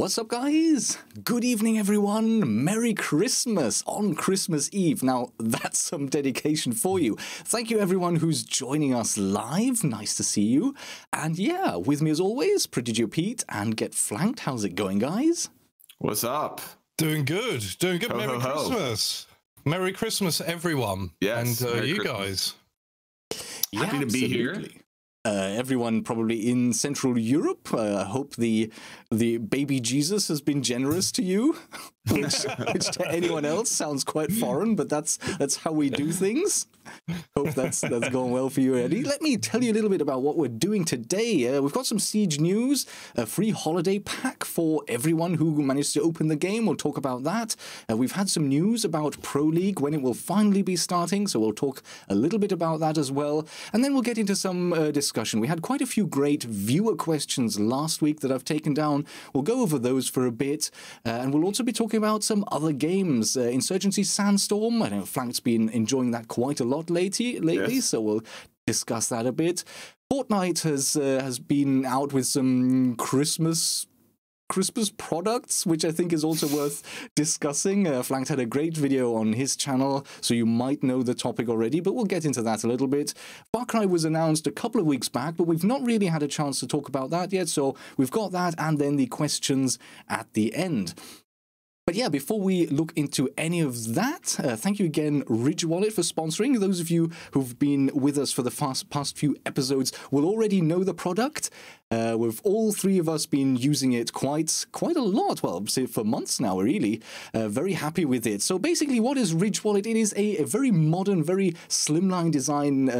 What's up, guys? Good evening, everyone. Merry Christmas on Christmas Eve. Now, that's some dedication for you. Thank you, everyone who's joining us live. Nice to see you. And yeah, with me as always, Prodigy Pete and Get Flanked. How's it going, guys? What's up? Doing good. Doing good. Ho, Merry ho, ho. Christmas. Merry Christmas, everyone. Yes, and Merry you Christmas. guys. Happy to be here. Everyone probably in Central Europe. I hope the baby Jesus has been generous to you, which to anyone else sounds quite foreign, but that's how we do things. Hope that's going well for you, Eddie. Let me tell you a little bit about what we're doing today. We've got some Siege news, a free holiday pack for everyone who managed to open the game. We'll talk about that. We've had some news about Pro League, when it will finally be starting, so we'll talk a little bit about that as well. And then we'll get into some discussion. We had quite a few great viewer questions last week that I've taken down. We'll go over those for a bit, and we'll also be talking about some other games. Insurgency Sandstorm, I know Flanked's been enjoying that quite a lot lately, yes. So we'll discuss that a bit. Fortnite has been out with some Christmas products, which I think is also worth discussing. Flanked had a great video on his channel, so you might know the topic already, but we'll get into that a little bit. Far Cry was announced a couple of weeks back, but we've not really had a chance to talk about that yet, so we've got that and then the questions at the end. But yeah, before we look into any of that, thank you again, Ridge Wallet, for sponsoring. Those of you who've been with us for the past few episodes will already know the product. We've all three of us been using it quite a lot. Well, say for months now, really. Very happy with it. So basically, what is Ridge Wallet? It is a very modern, very slimline design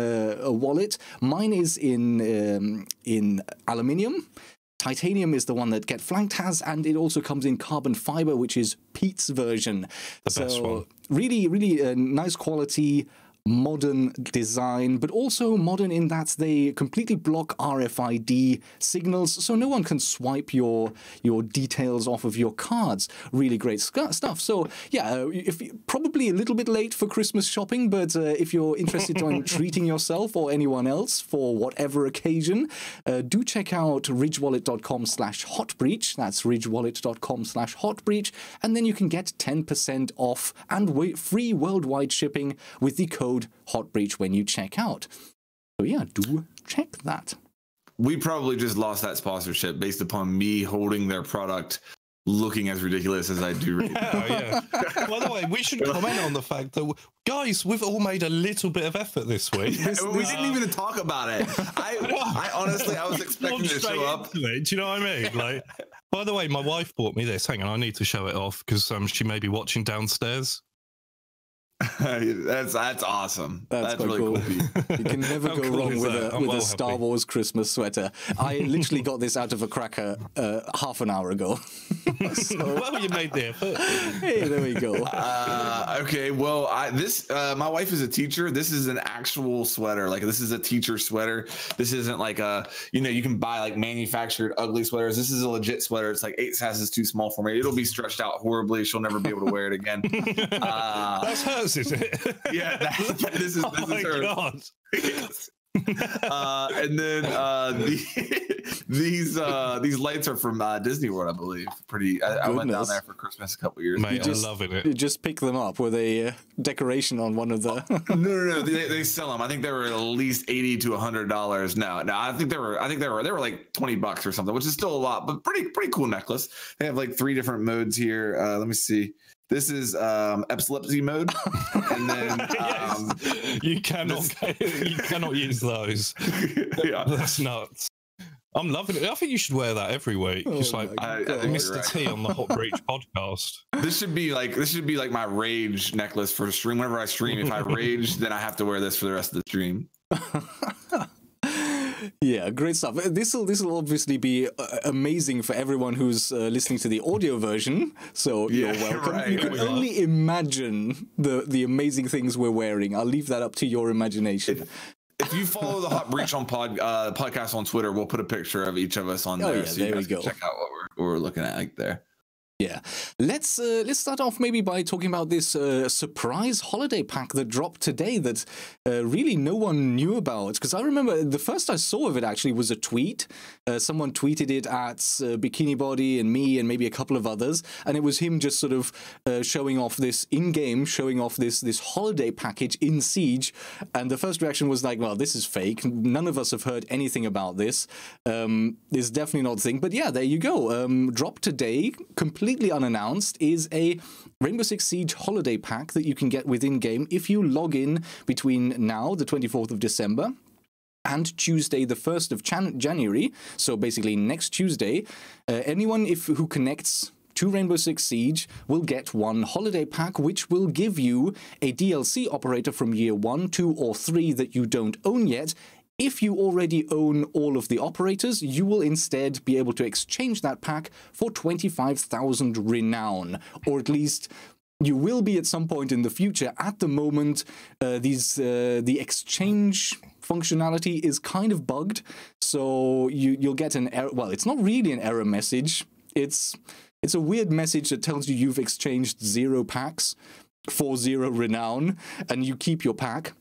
wallet. Mine is in aluminium. Titanium is the one that Get Flanked has, and it also comes in carbon fiber, which is Pete's version. The best one. Really, really nice quality, modern design, but also modern in that they completely block RFID signals, so no one can swipe your details off of your cards. Really great stuff. So yeah, probably a little bit late for Christmas shopping, but if you're interested in treating yourself or anyone else for whatever occasion, do check out ridgewallet.com/hotbreach. That's ridgewallet.com/hotbreach, and then you can get 10% off and free worldwide shipping with the code HOTBREACH when you check out. So yeah, do check that. We probably just lost that sponsorship based upon me holding their product looking as ridiculous as I do right now. Oh, yeah. By the way, we should comment on the fact that, guys, we've all made a little bit of effort this week. We didn't even talk about it. I honestly, I was expecting to show up. Do you know what I mean? Like, by the way, my wife bought me this. Hang on, I need to show it off because she may be watching downstairs. That's awesome. That's really cool. You can never go wrong with a Star Wars Christmas sweater. I literally got this out of a cracker half an hour ago. So, well, you made the effort. Hey, there we go. Okay, well, my wife is a teacher. This is an actual sweater. Like, this is a teacher sweater. This isn't like you can buy like manufactured ugly sweaters. This is a legit sweater. It's like 8 sizes too small for me. It'll be stretched out horribly. She'll never be able to wear it again. That's hers, is it? Yeah, this is hers. God. Yes. And then these lights are from Disney World, I believe. I went down there for Christmas a couple years ago. Mate, I'm loving it. You just pick them up with a decoration on one of the. No. They sell them. I think they were at least $80 to $100 now. I think they were like $20 or something, which is still a lot, but pretty cool necklace. They have like 3 different modes here. Let me see. This is epilepsy mode, and then you cannot use those. Yeah, that's nuts. I'm loving it. I think you should wear that every week. Just like Mr. T on the Hot Breach podcast. This should be like my rage necklace for stream. Whenever I stream, if I rage, then I have to wear this for the rest of the stream. Yeah, great stuff. This will obviously be amazing for everyone who's listening to the audio version. So you're welcome. Right. You can only imagine the amazing things we're wearing. I'll leave that up to your imagination. If you follow the Hot Breach on podcast on Twitter, we'll put a picture of each of us on there. Yeah, so there you we guys can go. check out what we're looking at like there. Yeah, let's start off maybe by talking about this surprise holiday pack that dropped today that really no one knew about. Because I remember the first I saw of it actually was a tweet. Someone tweeted it at Bikini Body and me and maybe a couple of others, and it was him just sort of showing off this this holiday package in Siege. And the first reaction was like, well, this is fake. None of us have heard anything about this. It's definitely not a thing. But yeah, there you go. Dropped today, completely unannounced, is a Rainbow Six Siege holiday pack that you can get within game if you log in between now, the 24th of December, and Tuesday, the 1st of January. So basically next Tuesday, anyone who connects to Rainbow Six Siege will get one holiday pack, which will give you a DLC operator from year 1, 2, or 3 that you don't own yet. If you already own all of the operators, you will instead be able to exchange that pack for 25,000 renown, or at least you will be at some point in the future. At the moment, the exchange functionality is kind of bugged, so you'll get an error. Well, it's not really an error message. It's a weird message that tells you you've exchanged 0 packs for 0 renown, and you keep your pack.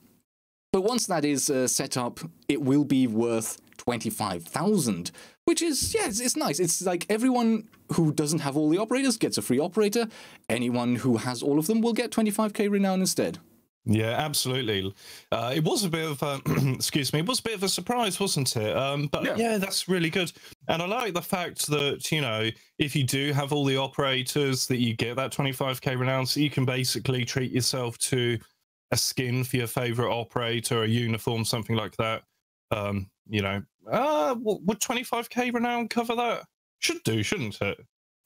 But once that is set up, it will be worth 25,000, which is, yeah, it's nice. It's like everyone who doesn't have all the operators gets a free operator. Anyone who has all of them will get 25k renown instead. Yeah, absolutely. It was a bit of a, excuse me, it was a bit of a surprise, wasn't it? But yeah, that's really good. And I like the fact that, you know, if you do have all the operators, that you get that 25k renown, so you can basically treat yourself to a skin for your favorite operator, a uniform, something like that. You know, would 25k renown cover that? Should do, shouldn't it?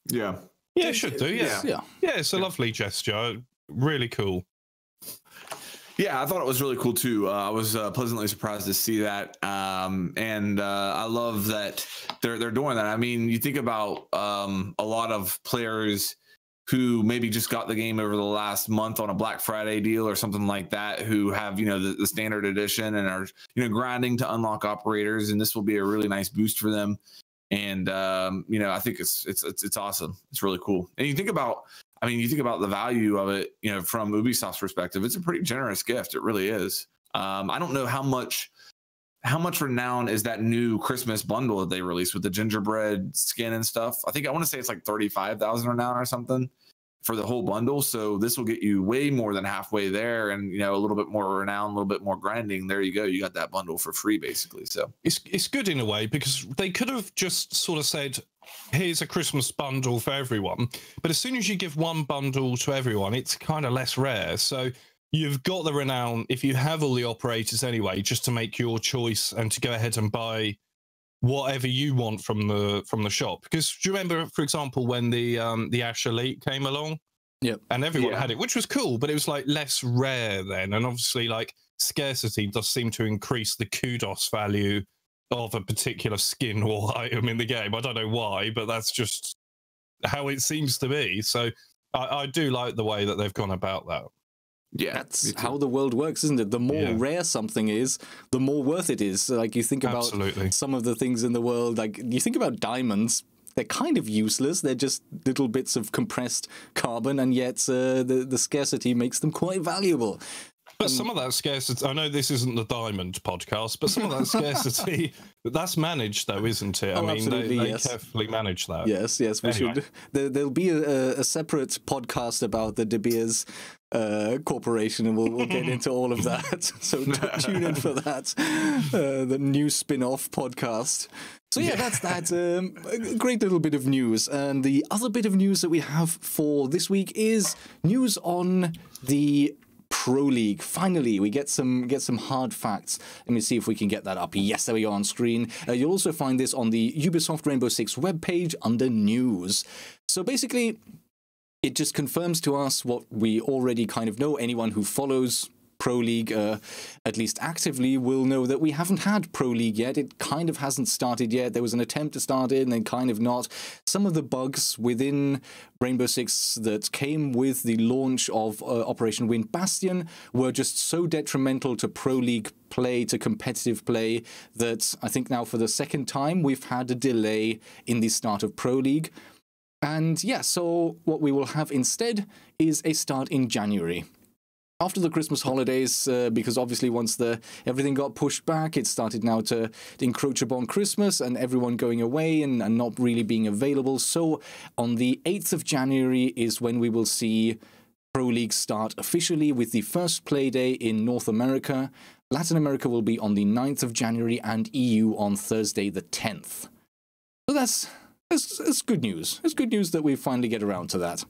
Yeah. Yeah, it should do. Yeah. Yeah, it's a lovely gesture. Really cool. Yeah, I thought it was really cool too. I was pleasantly surprised to see that, and I love that they're doing that. I mean, you think about a lot of players who maybe just got the game over the last month on a Black Friday deal or something like that, who have, you know, the standard edition and are, you know, grinding to unlock operators, and this will be a really nice boost for them. And you know, I think it's awesome. It's really cool. And you think about, I mean, you think about the value of it, you know, from Ubisoft's perspective, it's a pretty generous gift. It really is. I don't know how much renown is that new Christmas bundle that they released with the gingerbread skin and stuff. I want to say it's like 35,000 renown or something for the whole bundle. So this will get you way more than halfway there, and, you know, a little bit more renown, a little bit more grinding. There you go. You got that bundle for free, basically. So it's good in a way, because they could have just sort of said, here's a Christmas bundle for everyone. But as soon as you give one bundle to everyone, it's kind of less rare. So you've got the renown, if you have all the operators anyway, just to make your choice and to go ahead and buy whatever you want from the shop. Because do you remember, for example, when the Ash Elite came along? Yep. And everyone had it, which was cool, but it was like less rare then. And obviously, like, scarcity does seem to increase the kudos value of a particular skin or item in the game. I don't know why, but that's just how it seems to be. So I do like the way that they've gone about that. Yeah, that's how the world works, isn't it? The more rare something is, the more worth it is. Like, you think about some of the things in the world, like you think about diamonds, they're kind of useless. They're just little bits of compressed carbon, and yet the scarcity makes them quite valuable. But some of that scarcity, I know this isn't the Diamond podcast, but some of that scarcity, that's managed though, isn't it? I mean, they carefully manage that. Yes, we should. There'll be a separate podcast about the De Beers Corporation, and we'll get into all of that. So tune in for that, the new spin-off podcast. So yeah, that's that. A great little bit of news. And the other bit of news that we have for this week is news on the Pro League. Finally, we get some hard facts. Let me see if we can get that up. Yes, there we are on screen. You'll also find this on the Ubisoft Rainbow Six webpage under news. So basically, it just confirms to us what we already kind of know. Anyone who follows Pro League, at least actively, will know that we haven't had Pro League yet. It kind of hasn't started yet. There was an attempt to start it and then kind of not. Some of the bugs within Rainbow Six that came with the launch of Operation Wind Bastion were just so detrimental to Pro League play, to competitive play, that I think now for the second time we've had a delay in the start of Pro League. And yeah, so what we will have instead is a start in January. After the Christmas holidays, because obviously once everything got pushed back, it started now to encroach upon Christmas and everyone going away and not really being available. So on the 8th of January is when we will see Pro League start officially with the first play day in North America. Latin America will be on the 9th of January and EU on Thursday the 10th. So that's good news. It's good news that we finally get around to that.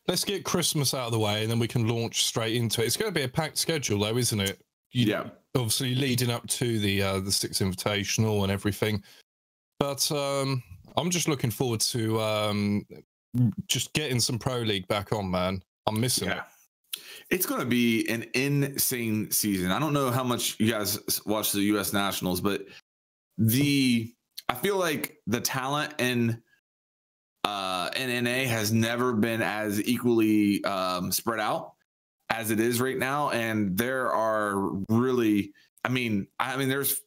Let's get Christmas out of the way and then we can launch straight into it. It's going to be a packed schedule though, isn't it? Yeah. Obviously leading up to the Six Invitational and everything. But I'm just looking forward to just getting some Pro League back on, man. I'm missing it. It's going to be an insane season. I don't know how much you guys watch the U.S. Nationals, but I feel like the talent in NA has never been as equally spread out as it is right now, and there are really, I mean, there's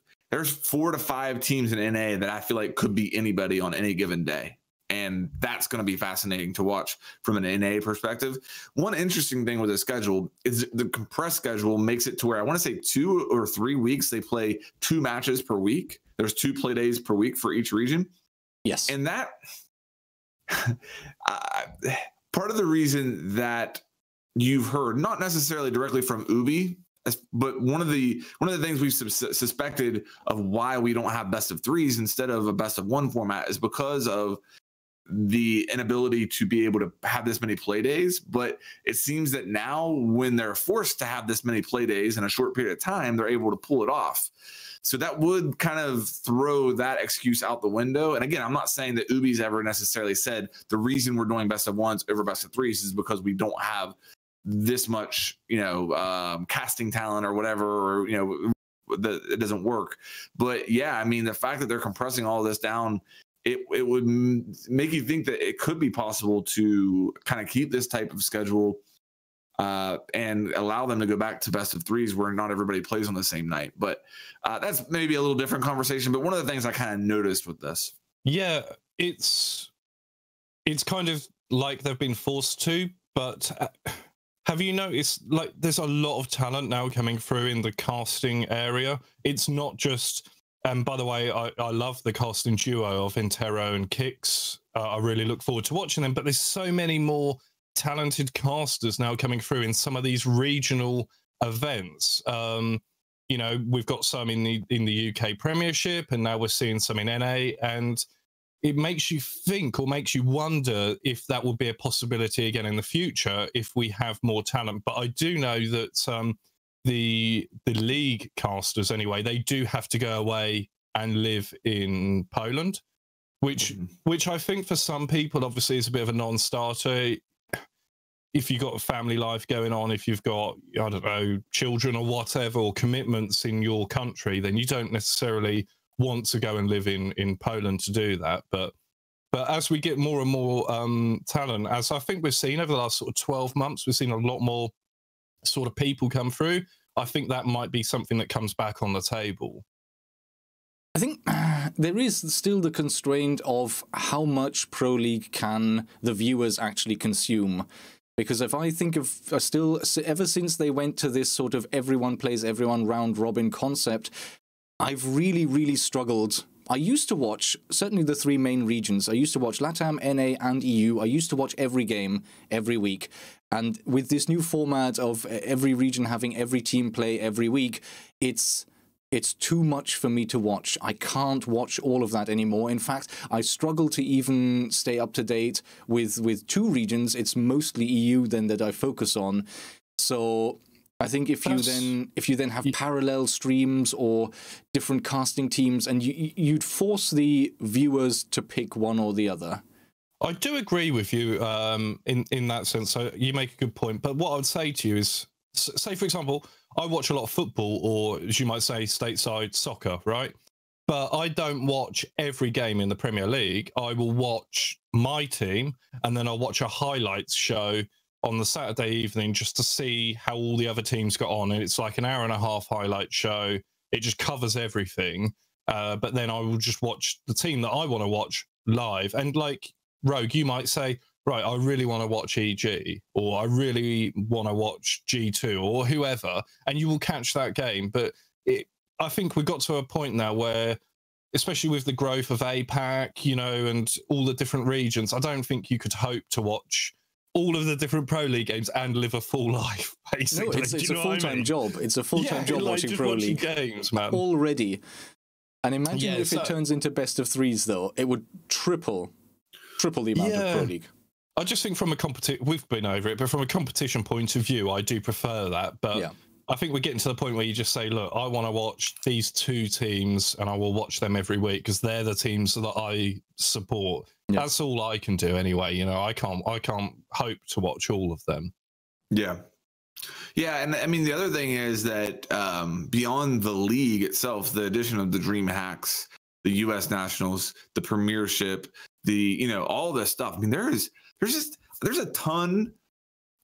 4 to 5 teams in NA that I feel like could be anybody on any given day, and that's going to be fascinating to watch from an NA perspective. One interesting thing with the schedule is the compressed schedule makes it to where I want to say 2 or 3 weeks they play 2 matches per week. There's 2 play days per week for each region. Yes, and that. Part of the reason that you've heard, not necessarily directly from Ubi, but one of the things we've suspected of why we don't have best of 3s instead of a best of 1 format is because of the inability to be able to have this many play days. But it seems that now when they're forced to have this many play days in a short period of time, they're able to pull it off. So that would kind of throw that excuse out the window. And again, I'm not saying that Ubi's ever necessarily said the reason we're doing best of 1s over best of 3s is because we don't have this much, casting talent or whatever, or, it doesn't work. But yeah, I mean, the fact that they're compressing all this down, it would make you think that it could be possible to kind of keep this type of schedule and allow them to go back to best of 3s where not everybody plays on the same night. But that's maybe a little different conversation. But one of the things I kind of noticed with this. Yeah, it's kind of like they've been forced to, but have you noticed, like, there's a lot of talent now coming through in the casting area. It's not just, and by the way, I love the casting duo of Intero and Kix. I really look forward to watching them, but there's so many more talented casters now coming through in some of these regional events. We've got some in the UK Premiership, and now we're seeing some in NA, and it makes you think or makes you wonder if that will be a possibility again in the future if we have more talent. But I do know that the league casters, anyway, they do have to go away and live in Poland, which I think for some people obviously is a bit of a non-starter. If you've got a family life going on, if you've got, I don't know, children or whatever, or commitments in your country, then you don't necessarily want to go and live in Poland to do that. But as we get more and more talent, as I think we've seen over the last sort of 12 months, we've seen a lot more sort of people come through. I think that might be something that comes back on the table. I think there is still the constraint of how much Pro League can the viewers actually consume. Because if I think of ever since they went to this sort of everyone plays everyone round robin concept, I've really, really struggled. I used to watch, certainly the 3 main regions. I used to watch LATAM, NA, and EU. I used to watch every game every week. And with this new format of every region having every team play every week, it's too much for me to watch. I can't watch all of that anymore. In fact, I struggle to even stay up to date with 2 regions. It's mostly EU then that I focus on. So I think if you then have parallel streams or different casting teams, and you'd force the viewers to pick one or the other. I do agree with you in that sense. So you make a good point. But what I would say to you is, say, for example, I watch a lot of football, or as you might say, stateside soccer, right? But I don't watch every game in the Premier League. I will watch my team, and then I'll watch a highlights show on the Saturday evening just to see how all the other teams got on. And it's like an hour-and-a-half highlight show. It just covers everything. But then I will just watch the team that I want to watch live. And like Rogue, you might say, right, I really want to watch EG, or I really want to watch G2, or whoever, and you will catch that game. But I think we got to a point now where, especially with the growth of APAC, you know, and all the different regions, I don't think you could hope to watch all of the different Pro League games and live a full life, basically. No, it's a full-time job. It's a full-time job watching Pro League games, man. Already. And imagine if it turns into best of threes, though. It would triple the amount of Pro League. I just think from a we've been over it, but from a competition point of view, I do prefer that. But I think we're getting to the point where you just say, look, I want to watch these two teams and I will watch them every week because they're the teams that I support. Yeah. That's all I can do anyway. You know, I can't hope to watch all of them. Yeah. Yeah, and I mean, the other thing is that beyond the league itself, the addition of the Dream Hacks, the U.S. Nationals, the Premiership, all this stuff. I mean, there's a ton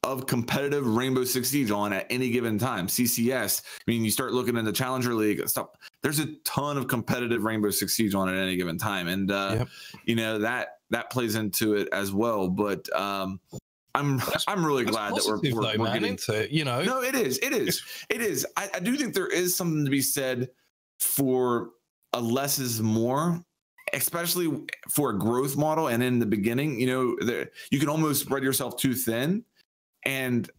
of competitive Rainbow Six Siege on at any given time. CCS. I mean, you start looking in the Challenger League and stuff. There's a ton of competitive Rainbow Six Siege on at any given time, and that plays into it as well. But I'm really glad that we're getting into it. You know, no, it is. I do think there is something to be said for a less is more, especially for a growth model. And in the beginning, you can almost spread yourself too thin. And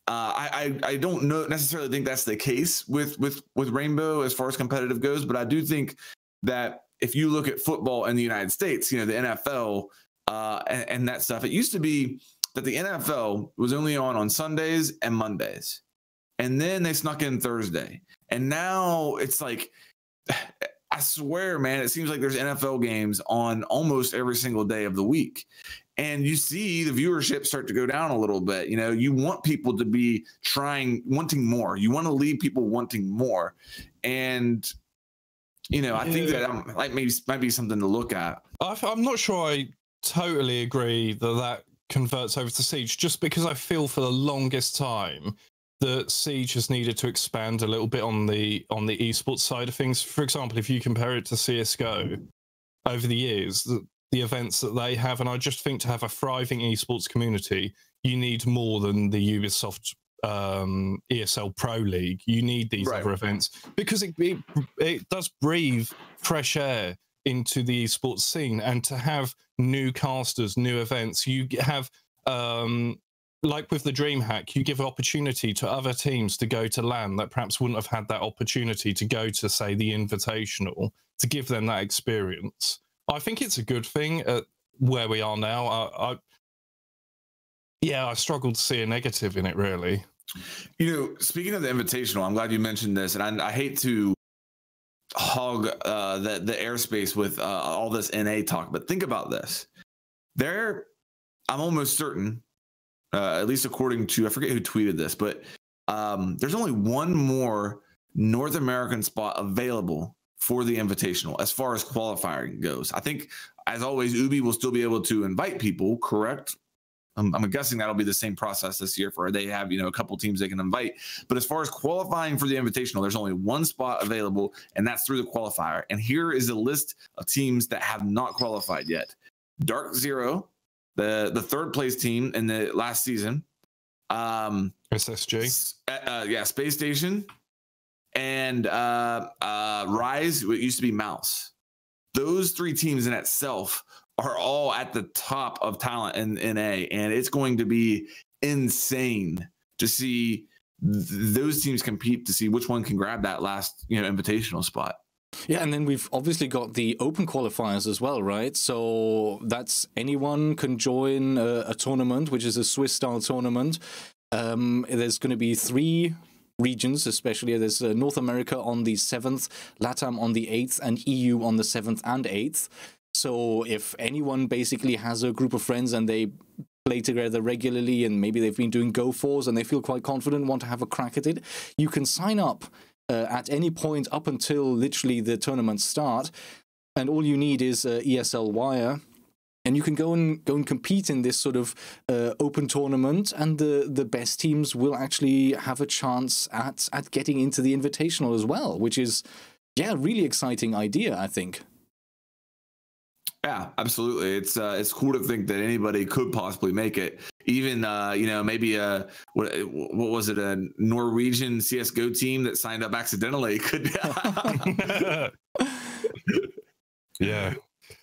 I don't necessarily think that's the case with Rainbow as far as competitive goes, but I do think that if you look at football in the United States, the NFL and that stuff, it used to be that the NFL was only on Sundays and Mondays, and then they snuck in Thursday, and now it's like, I swear, man, it seems like there's NFL games on almost every single day of the week. And you see the viewership start to go down a little bit. You want people to be wanting more. You want to leave people wanting more. And, I think that might be something to look at. I'm not sure I totally agree that converts over to Siege, just because I feel for the longest time that Siege has needed to expand a little bit on the esports side of things. For example, if you compare it to CSGO over the years, the events that they have, and I just think to have a thriving esports community, you need more than the Ubisoft ESL Pro League. You need these other events because it does breathe fresh air into the esports scene, and to have new casters, new events, you have like with the DreamHack, you give opportunity to other teams to go to LAN that perhaps wouldn't have had that opportunity to go to, say, the Invitational, to give them that experience. I think it's a good thing at where we are now. I struggle to see a negative in it, really. Speaking of the Invitational, I'm glad you mentioned this, and I hate to hog the airspace with all this NA talk, but think about this. I'm almost certain, at least according to, I forget who tweeted this, but there's only one more North American spot available for the Invitational as far as qualifying goes. I think, as always, Ubi will still be able to invite people, correct? I'm guessing that'll be the same process this year, for they have a couple teams they can invite. But as far as qualifying for the Invitational, there's only one spot available, and that's through the qualifier. And here is a list of teams that have not qualified yet. Dark Zero, the third place team in the last season. SSG. Space Station. And Rise, what used to be Mouse. Those three teams in itself are all at the top of talent in NA, and it's going to be insane to see those teams compete to see which one can grab that last Invitational spot. Yeah, and then we've obviously got the open qualifiers as well, right? So that's anyone can join a tournament, which is a Swiss-style tournament. There's going to be 3 regions, especially. There's North America on the 7th, LATAM on the 8th, and EU on the 7th and 8th. So if anyone basically has a group of friends and they play together regularly, and maybe they've been doing Go4s and they feel quite confident, want to have a crack at it, you can sign up at any point up until literally the tournaments start. And all you need is ESL Wire. And you can go and compete in this sort of open tournament, and the best teams will actually have a chance at getting into the Invitational as well, which is, a really exciting idea, I think. Yeah, absolutely. It's cool to think that anybody could possibly make it. Even you know, maybe what was it, a Norwegian CS:GO team that signed up accidentally could. Yeah.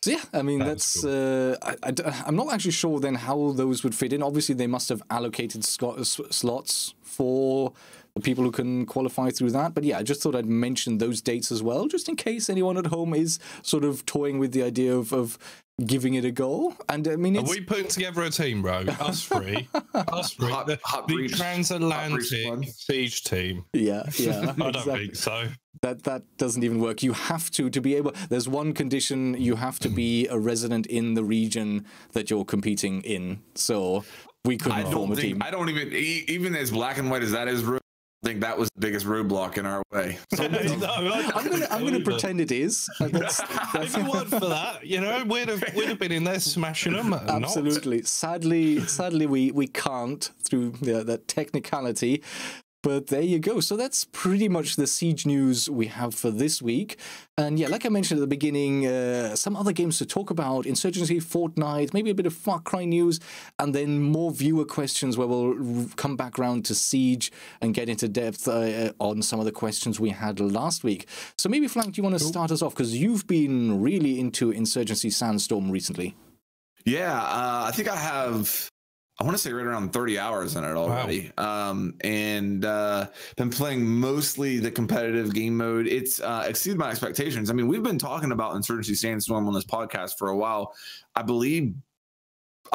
So yeah, I mean that's cool. I'm not actually sure then how those would fit in. Obviously, they must have allocated slots for the people who can qualify through that. But yeah, I just thought I'd mention those dates as well, just in case anyone at home is sort of toying with the idea of giving it a go. And I mean, are we putting together a team, bro? Us three, the transatlantic siege team. Yeah, I don't think so. That doesn't even work. You have to be able. There's one condition: you have to be a resident in the region that you're competing in. So we couldn't form a team. I don't even as black and white as that is. I think that was the biggest roadblock in our way. So, I'm gonna pretend it is. That's if you weren't for that, you know, we'd have been in there smashing them. Absolutely. Not. Sadly, we can't through that technicality. But there you go. So that's pretty much the Siege news we have for this week. And yeah, like I mentioned at the beginning, some other games to talk about: Insurgency, Fortnite, maybe a bit of Far Cry news, and then more viewer questions where we'll come back around to Siege and get into depth on some of the questions we had last week. So maybe, Flank, do you want to start us off? Because you've been really into Insurgency Sandstorm recently. Yeah, I think I have... I want to say right around 30 hours in it already. Wow. And been playing mostly the competitive game mode. It's exceeded my expectations. I mean, we've been talking about Insurgency Sandstorm on this podcast for a while. I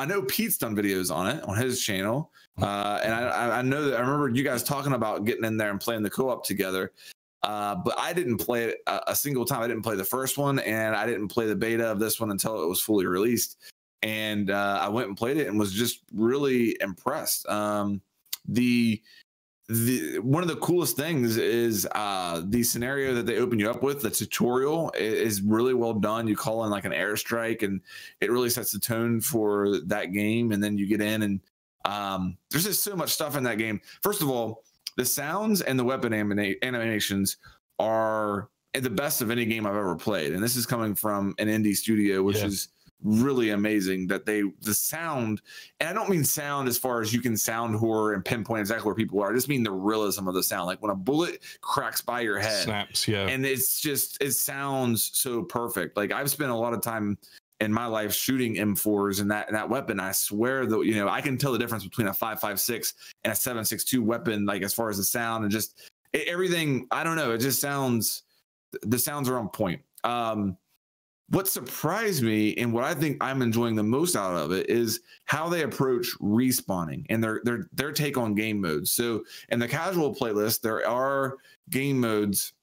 know Pete's done videos on it on his channel. And I know that I remember you guys talking about getting in there and playing the co-op together. But I didn't play it a single time. I didn't play the first one, and I didn't play the beta of this one until it was fully released. And I went and played it and was just really impressed. The one of the coolest things is the scenario that they open you up with. The tutorial is really well done. You call in like an airstrike, and it really sets the tone for that game. And then you get in, and there's just so much stuff in that game. First of all, the sounds and the weapon animations are the best of any game I've ever played. And this is coming from an indie studio, which is really amazing that the sound, and I don't mean sound as far as you can sound horror and pinpoint exactly where people are. I just mean the realism of the sound. Like when a bullet cracks by your head, snaps, and it sounds so perfect. Like I've spent a lot of time in my life shooting M4s and that weapon. I swear that, you know, I can tell the difference between a 5.56 and a 7.62 weapon, like as far as the sound and just everything. I don't know. It just sounds, the sounds are on point. What surprised me and what I think I'm enjoying the most out of it is how they approach respawning and their take on game modes. So in the casual playlist, there are game modes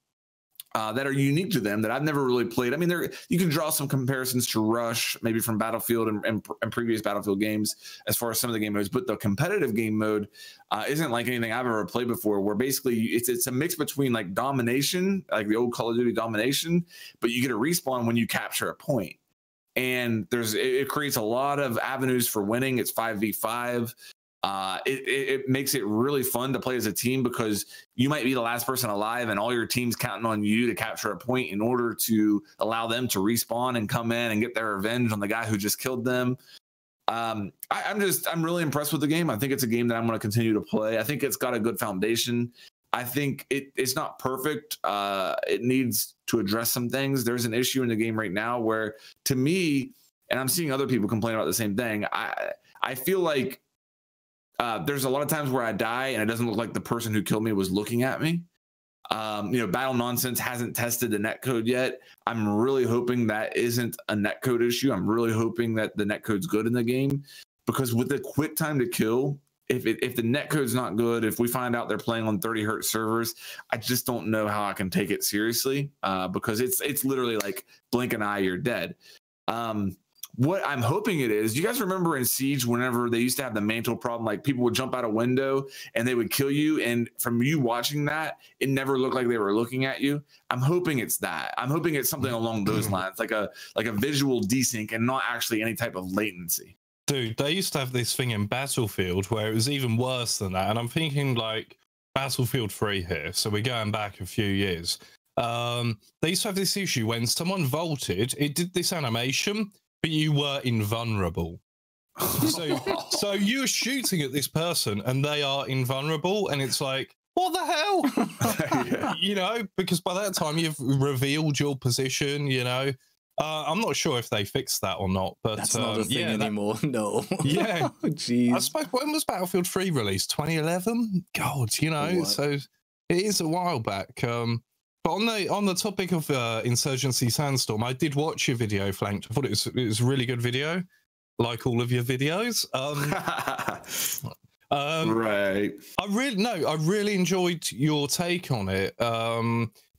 that are unique to them that I've never really played. I mean, you can draw some comparisons to Rush, maybe from Battlefield and previous Battlefield games as far as some of the game modes, but the competitive game mode isn't like anything I've ever played before, where basically it's a mix between like domination, like the old Call of Duty domination, but you get a respawn when you capture a point. And it creates a lot of avenues for winning. It's 5v5. It makes it really fun to play as a team because you might be the last person alive and all your team's counting on you to capture a point in order to allow them to respawn and come in and get their revenge on the guy who just killed them. I'm really impressed with the game. I think it's a game that I'm going to continue to play. I think it's got a good foundation. I think it's not perfect. It needs to address some things. There's an issue in the game right now where, to me, and I'm seeing other people complain about the same thing, I feel like there's a lot of times where I die and it doesn't look like the person who killed me was looking at me. Battle Nonsense hasn't tested the netcode yet. I'm really hoping that isn't a netcode issue. I'm really hoping that the netcode's good in the game, because with the quick time to kill, if the netcode's not good, if we find out they're playing on 30 hertz servers, I just don't know how I can take it seriously, because it's literally like blink an eye, you're dead. What I'm hoping it is, you guys remember in Siege, whenever they used to have the mantle problem, like people would jump out a window and they would kill you. And from you watching that, it never looked like they were looking at you. I'm hoping it's that. I'm hoping it's something along those lines, like a visual desync and not actually any type of latency. Dude, they used to have this thing in Battlefield where it was even worse than that. And I'm thinking like Battlefield 3 here. So we're going back a few years. They used to have this issue when someone vaulted, it did this animation. but you were invulnerable. So you're shooting at this person and they are invulnerable, and it's like, what the hell? Yeah. You know, because by that time you've revealed your position, you know. I'm not sure if they fixed that or not, but that's not a thing anymore. No. Yeah. Jeez. I suppose, when was Battlefield 3 released? 2011? God, you know, What? so it is a while back. But on the topic of Insurgency Sandstorm, I did watch your video, Flanked. I thought it was a really good video, like all of your videos. Right. I really enjoyed your take on it.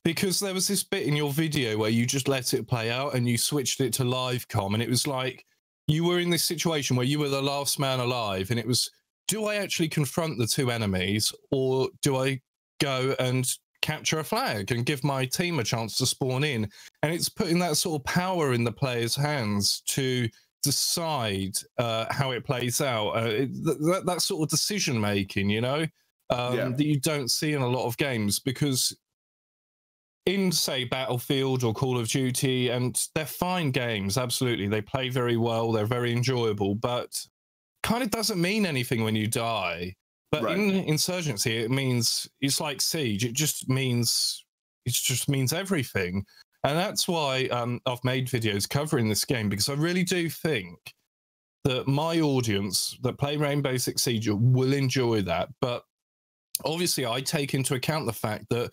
Because there was this bit in your video where you just let it play out and you switched it to live comm, and it was like you were in this situation where you were the last man alive, and it was, do I actually confront the two enemies, or do I go and capture a flag and give my team a chance to spawn in? And it's putting that sort of power in the player's hands to decide how it plays out. That sort of decision making, you know, that you don't see in a lot of games, because in, say, Battlefield or Call of Duty, and they're fine games, absolutely. They play very well, they're very enjoyable, but kind of doesn't mean anything when you die. But in Insurgency, it means, it's like Siege, it just means everything. And that's why I've made videos covering this game, because I really do think that my audience that play Rainbow Six Siege will enjoy that. But obviously I take into account the fact that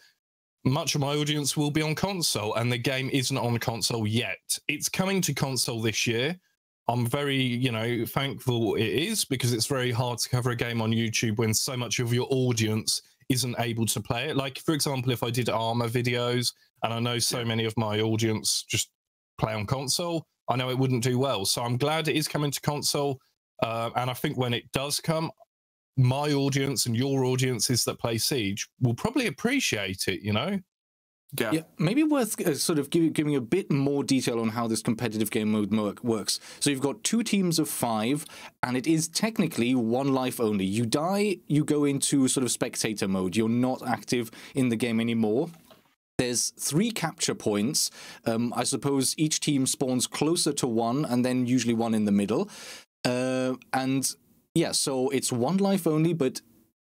much of my audience will be on console, and the game isn't on console yet. It's coming to console this year. I'm very, you know, thankful it is, because it's very hard to cover a game on YouTube when so much of your audience isn't able to play it. Like, for example, if I did Armor videos, and I know so many of my audience just play on console, I know it wouldn't do well. So I'm glad it is coming to console. And I think when it does come, my audience and your audiences that play Siege will probably appreciate it, you know? Yeah, maybe worth sort of giving a bit more detail on how this competitive game mode works. So you've got 2 teams of 5, and it is technically 1 life only. You die, you go into sort of spectator mode. You're not active in the game anymore. There's 3 capture points. I suppose each team spawns closer to 1, and then usually 1 in the middle. And yeah, so it's 1 life only, but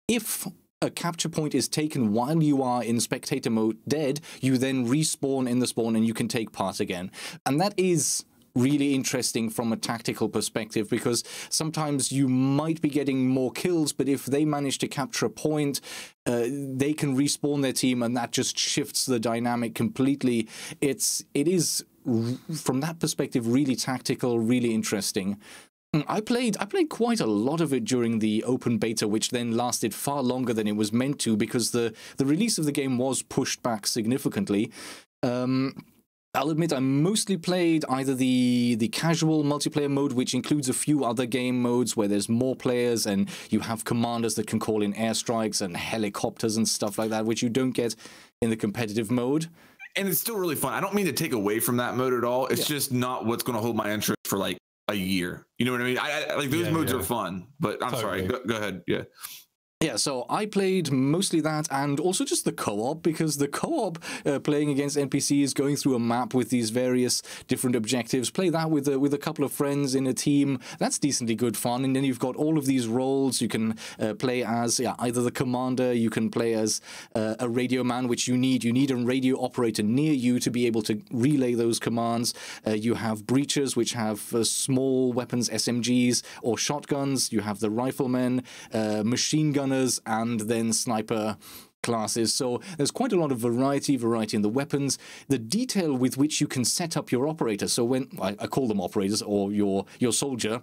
if a capture point is taken while you are in spectator mode dead, you then respawn in the spawn and you can take part again. And that is really interesting from a tactical perspective, because sometimes you might be getting more kills, but if they manage to capture a point, they can respawn their team, and that just shifts the dynamic completely. It is, from that perspective, really tactical, really interesting. I played quite a lot of it during the open beta, which then lasted far longer than it was meant to, because the release of the game was pushed back significantly. I'll admit I mostly played either the casual multiplayer mode, which includes a few other game modes where there's more players and you have commanders that can call in airstrikes and helicopters and stuff like that, which you don't get in the competitive mode. And it's still really fun. I don't mean to take away from that mode at all. It's just not what's going to hold my interest for like a year. You know what I mean? I like those modes are fun, but I'm sorry. Go ahead. Yeah. Yeah, so I played mostly that, and also just the co-op, because the co-op playing against NPCs, going through a map with these various different objectives, play that with a couple of friends in a team. That's decently good fun. And then you've got all of these roles. You can play as either the commander, you can play as a radio man, which you need a radio operator near you to be able to relay those commands. You have breachers, which have small weapons, SMGs or shotguns. You have the riflemen, machine gunners, and then sniper classes. So there's quite a lot of variety in the weapons, the detail with which you can set up your operator. So when I call them operators, or your soldier,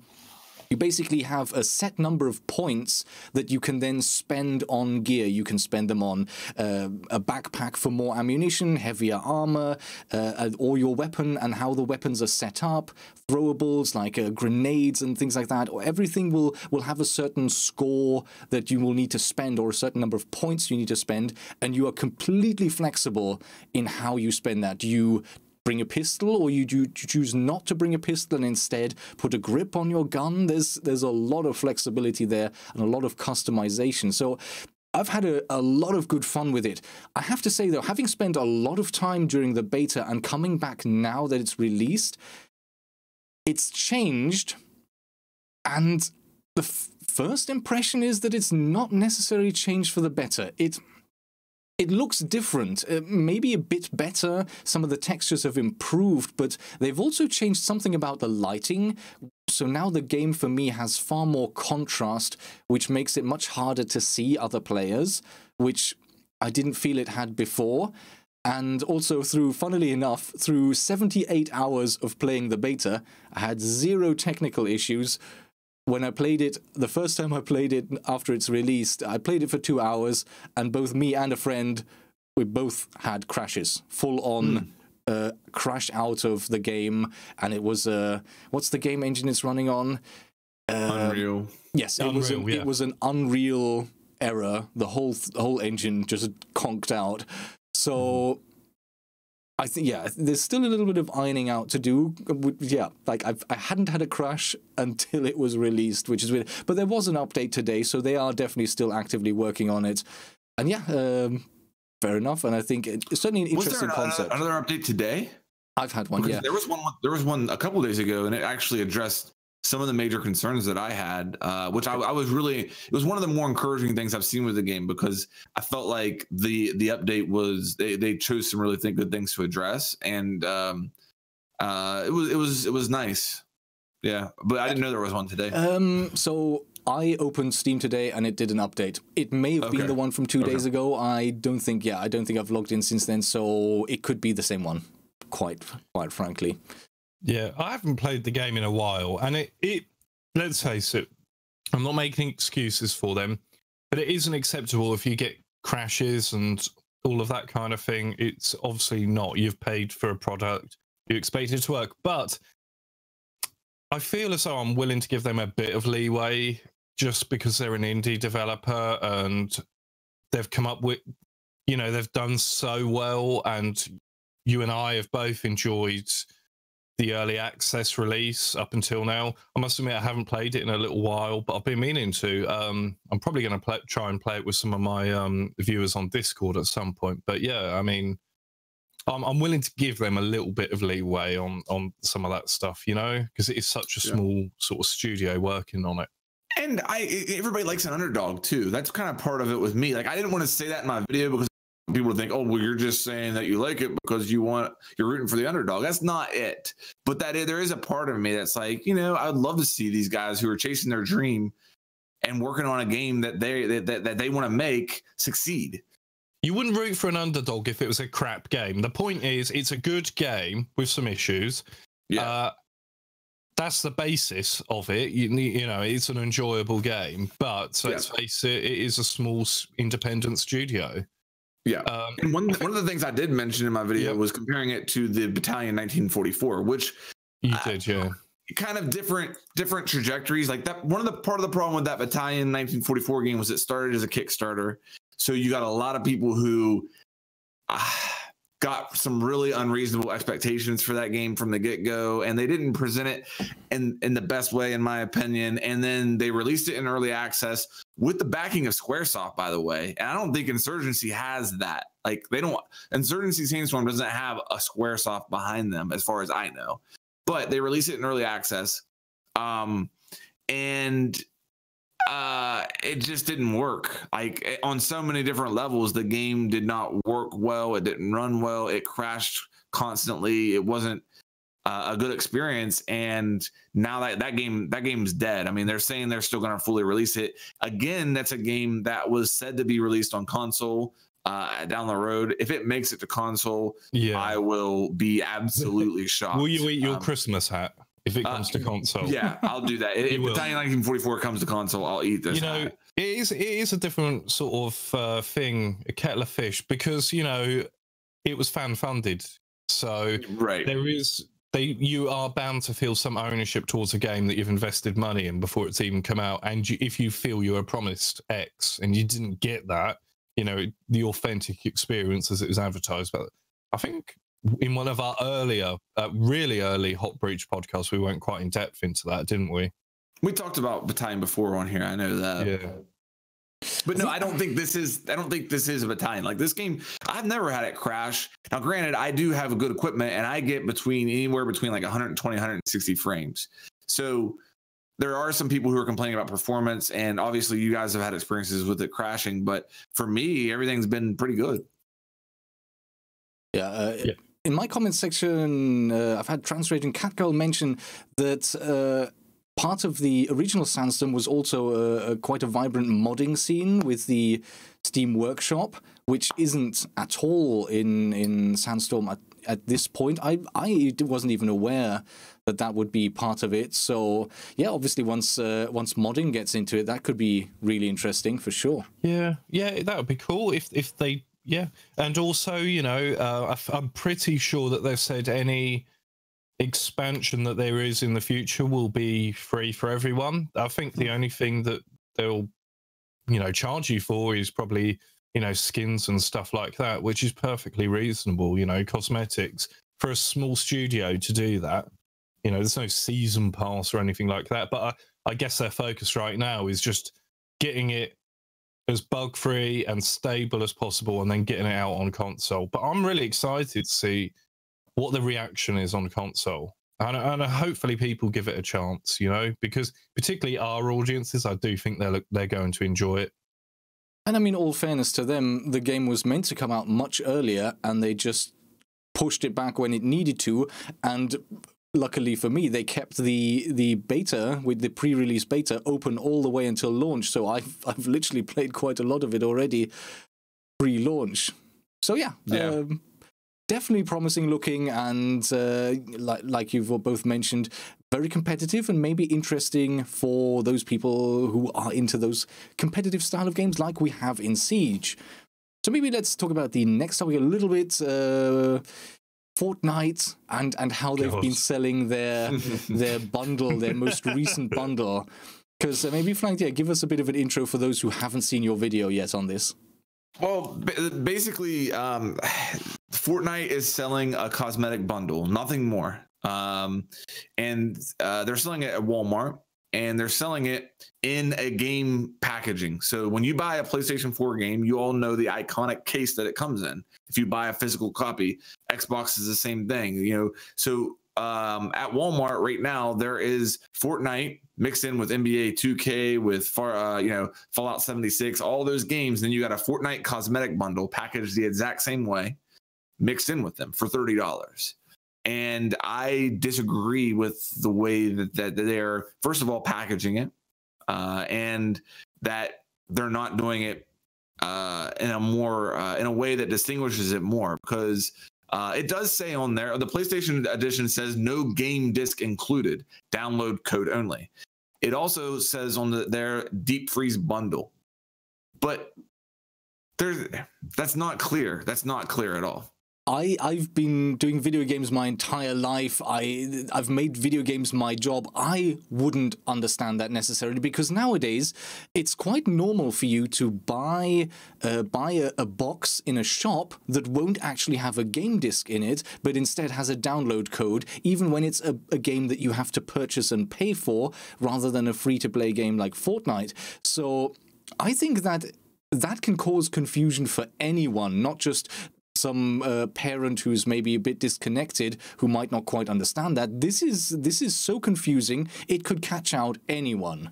you basically have a set number of points that you can then spend on gear. You can spend them on a backpack for more ammunition, heavier armor, or your weapon and how the weapons are set up, throwables like grenades and things like that. Or everything will have a certain score that you will need to spend, or a certain number of points you need to spend, and you are completely flexible in how you spend that. You bring a pistol, or you choose not to bring a pistol and instead put a grip on your gun. There's a lot of flexibility there and a lot of customization. So I've had a lot of good fun with it. I have to say, though, having spent a lot of time during the beta and coming back now that it's released, it's changed, and the first impression is that it's not necessarily changed for the better. It looks different, maybe a bit better. Some of the textures have improved, but they've also changed something about the lighting. So now the game for me has far more contrast, which makes it much harder to see other players, which I didn't feel it had before. And also funnily enough, through 78 hours of playing the beta, I had 0 technical issues. When I played it, the first time I played it after it's released, I played it for 2 hours, and both me and a friend, we both had crashes, full-on crash out of the game, and it was, what's the game engine it's running on? Unreal. Yes, it was an Unreal error. The whole engine just conked out. So... I think, yeah, there's still a little bit of ironing out to do. Yeah, like I hadn't had a crash until it was released, which is weird. But there was an update today, so they are definitely still actively working on it. And yeah, fair enough. And I think it's certainly an interesting concept. Another update today? I've had one, because yeah. There was one a couple of days ago, and it actually addressed some of the major concerns that I had, which I was really, it was one of the more encouraging things I've seen with the game, because I felt like the update was, they chose some really good things to address, and it was nice. Yeah, but I didn't know there was one today. So I opened Steam today and it did an update. It may have been the one from 2 days ago. I don't think I've logged in since then, so it could be the same one, quite frankly. Yeah, I haven't played the game in a while, and it let's face it, I'm not making excuses for them, but it isn't acceptable if you get crashes and all of that kind of thing. It's obviously not. You've paid for a product, you expect it to work, but I feel as though I'm willing to give them a bit of leeway just because they're an indie developer and they've come up with, they've done so well, and you and I have both enjoyed the early access release up until now. I must admit I haven't played it in a little while, but I've been meaning to. I'm probably going to try and play it with some of my viewers on Discord at some point. But yeah, I mean, I'm willing to give them a little bit of leeway on some of that stuff, because it is such a small sort of studio working on it. And everybody likes an underdog too. That's kind of part of it with me. Like, I didn't want to say that in my video because people think, oh, well, you're just saying that you like it because you're rooting for the underdog. That's not it. But there is a part of me that's like, I'd love to see these guys who are chasing their dream and working on a game that they want to make succeed. You wouldn't root for an underdog if it was a crap game. The point is, it's a good game with some issues. Yeah. That's the basis of it. It's an enjoyable game, but let's face it, it is a small independent studio. Yeah, and one of the things I did mention in my video was comparing it to the Battalion 1944, which you did, kind of different trajectories. Like that, part of the problem with that Battalion 1944 game was it started as a Kickstarter, so you got a lot of people who got some really unreasonable expectations for that game from the get-go, and they didn't present it in the best way, in my opinion. And then they released it in early access with the backing of Squaresoft, by the way. And I don't think Insurgency has that. Like, Insurgency Sandstorm doesn't have a Squaresoft behind them, as far as I know. But they released it in early access, and it just didn't work. Like, on so many different levels, the game did not work well. It didn't run well. It crashed constantly. It wasn't a good experience. And now that game's dead. I mean, they're saying they're still going to fully release it. Again, that's a game that was said to be released on console down the road. If it makes it to console, I will be absolutely shocked. Will you eat your Christmas hat if it comes to console? Yeah, I'll do that. If Battalion 1944 comes to console, I'll eat this. It is a different sort of thing, a kettle of fish, because it was fan funded. So you are bound to feel some ownership towards a game that you've invested money in before it's even come out. And if you feel you were promised X and you didn't get that, the authentic experience as it was advertised. But I think in one of our earlier, really early Hot Breach podcasts, we went quite in depth into that, didn't we? We talked about Battalion before on here. I know that. Yeah. But no, I don't think this is a battalion. Like this game, I've never had it crash. Now, granted, I do have good equipment and I get anywhere between like 120, 160 frames. So there are some people who are complaining about performance, and obviously you guys have had experiences with it crashing, but for me, everything's been pretty good. Yeah. In my comment section, I've had Transraging Catgirl mention that part of the original Sandstorm was also quite a vibrant modding scene with the Steam Workshop, which isn't at all in Sandstorm at this point. I wasn't even aware that would be part of it. So yeah, obviously once modding gets into it, that could be really interesting for sure. Yeah, that would be cool if they. Yeah, and also, you know, I'm pretty sure that they've said any expansion that there is in the future will be free for everyone. I think the only thing that they'll, you know, charge you for is probably, you know, skins and stuff like that, which is perfectly reasonable, you know, cosmetics for a small studio to do that. You know, there's no season pass or anything like that. But I guess their focus right now is just getting it as bug-free and stable as possible and then getting it out on console. But I'm really excited to see what the reaction is on console. And hopefully people give it a chance, you know, because particularly our audiences, I do think they're going to enjoy it. And I mean, all fairness to them, the game was meant to come out much earlier and they just pushed it back when it needed to. And luckily for me, they kept the beta, with the pre-release beta, open all the way until launch. So I've literally played quite a lot of it already pre-launch. So yeah. Definitely promising looking, and like you've both mentioned, very competitive and maybe interesting for those people who are into those competitive style of games like we have in Siege. So maybe let's talk about the next topic a little bit. Fortnite and how they've been selling their bundle, their most recent bundle. Because maybe Flank, give us a bit of an intro for those who haven't seen your video yet on this. Well, basically, Fortnite is selling a cosmetic bundle, nothing more. And they're selling it at Walmart, and they're selling it in a game packaging. So when you buy a PlayStation 4 game, you all know the iconic case that it comes in. If you buy a physical copy, Xbox is the same thing, you know. So at Walmart right now, there is Fortnite mixed in with NBA 2K, with Fallout 76, all those games. Then you got a Fortnite cosmetic bundle packaged the exact same way, mixed in with them for $30. And I disagree with the way that they're, first of all, packaging it, and that they're not doing it in a way that distinguishes it more, because it does say on there, the PlayStation edition says no game disc included, download code only. It also says on their deep freeze bundle, but that's not clear. That's not clear at all. I've been doing video games my entire life. I've made video games my job. I wouldn't understand that necessarily, because nowadays it's quite normal for you to buy a box in a shop that won't actually have a game disc in it, but instead has a download code, even when it's a game that you have to purchase and pay for, rather than a free-to-play game like Fortnite. So I think that can cause confusion for anyone, not just some parent who's maybe a bit disconnected, who might not quite understand that. This is so confusing, it could catch out anyone.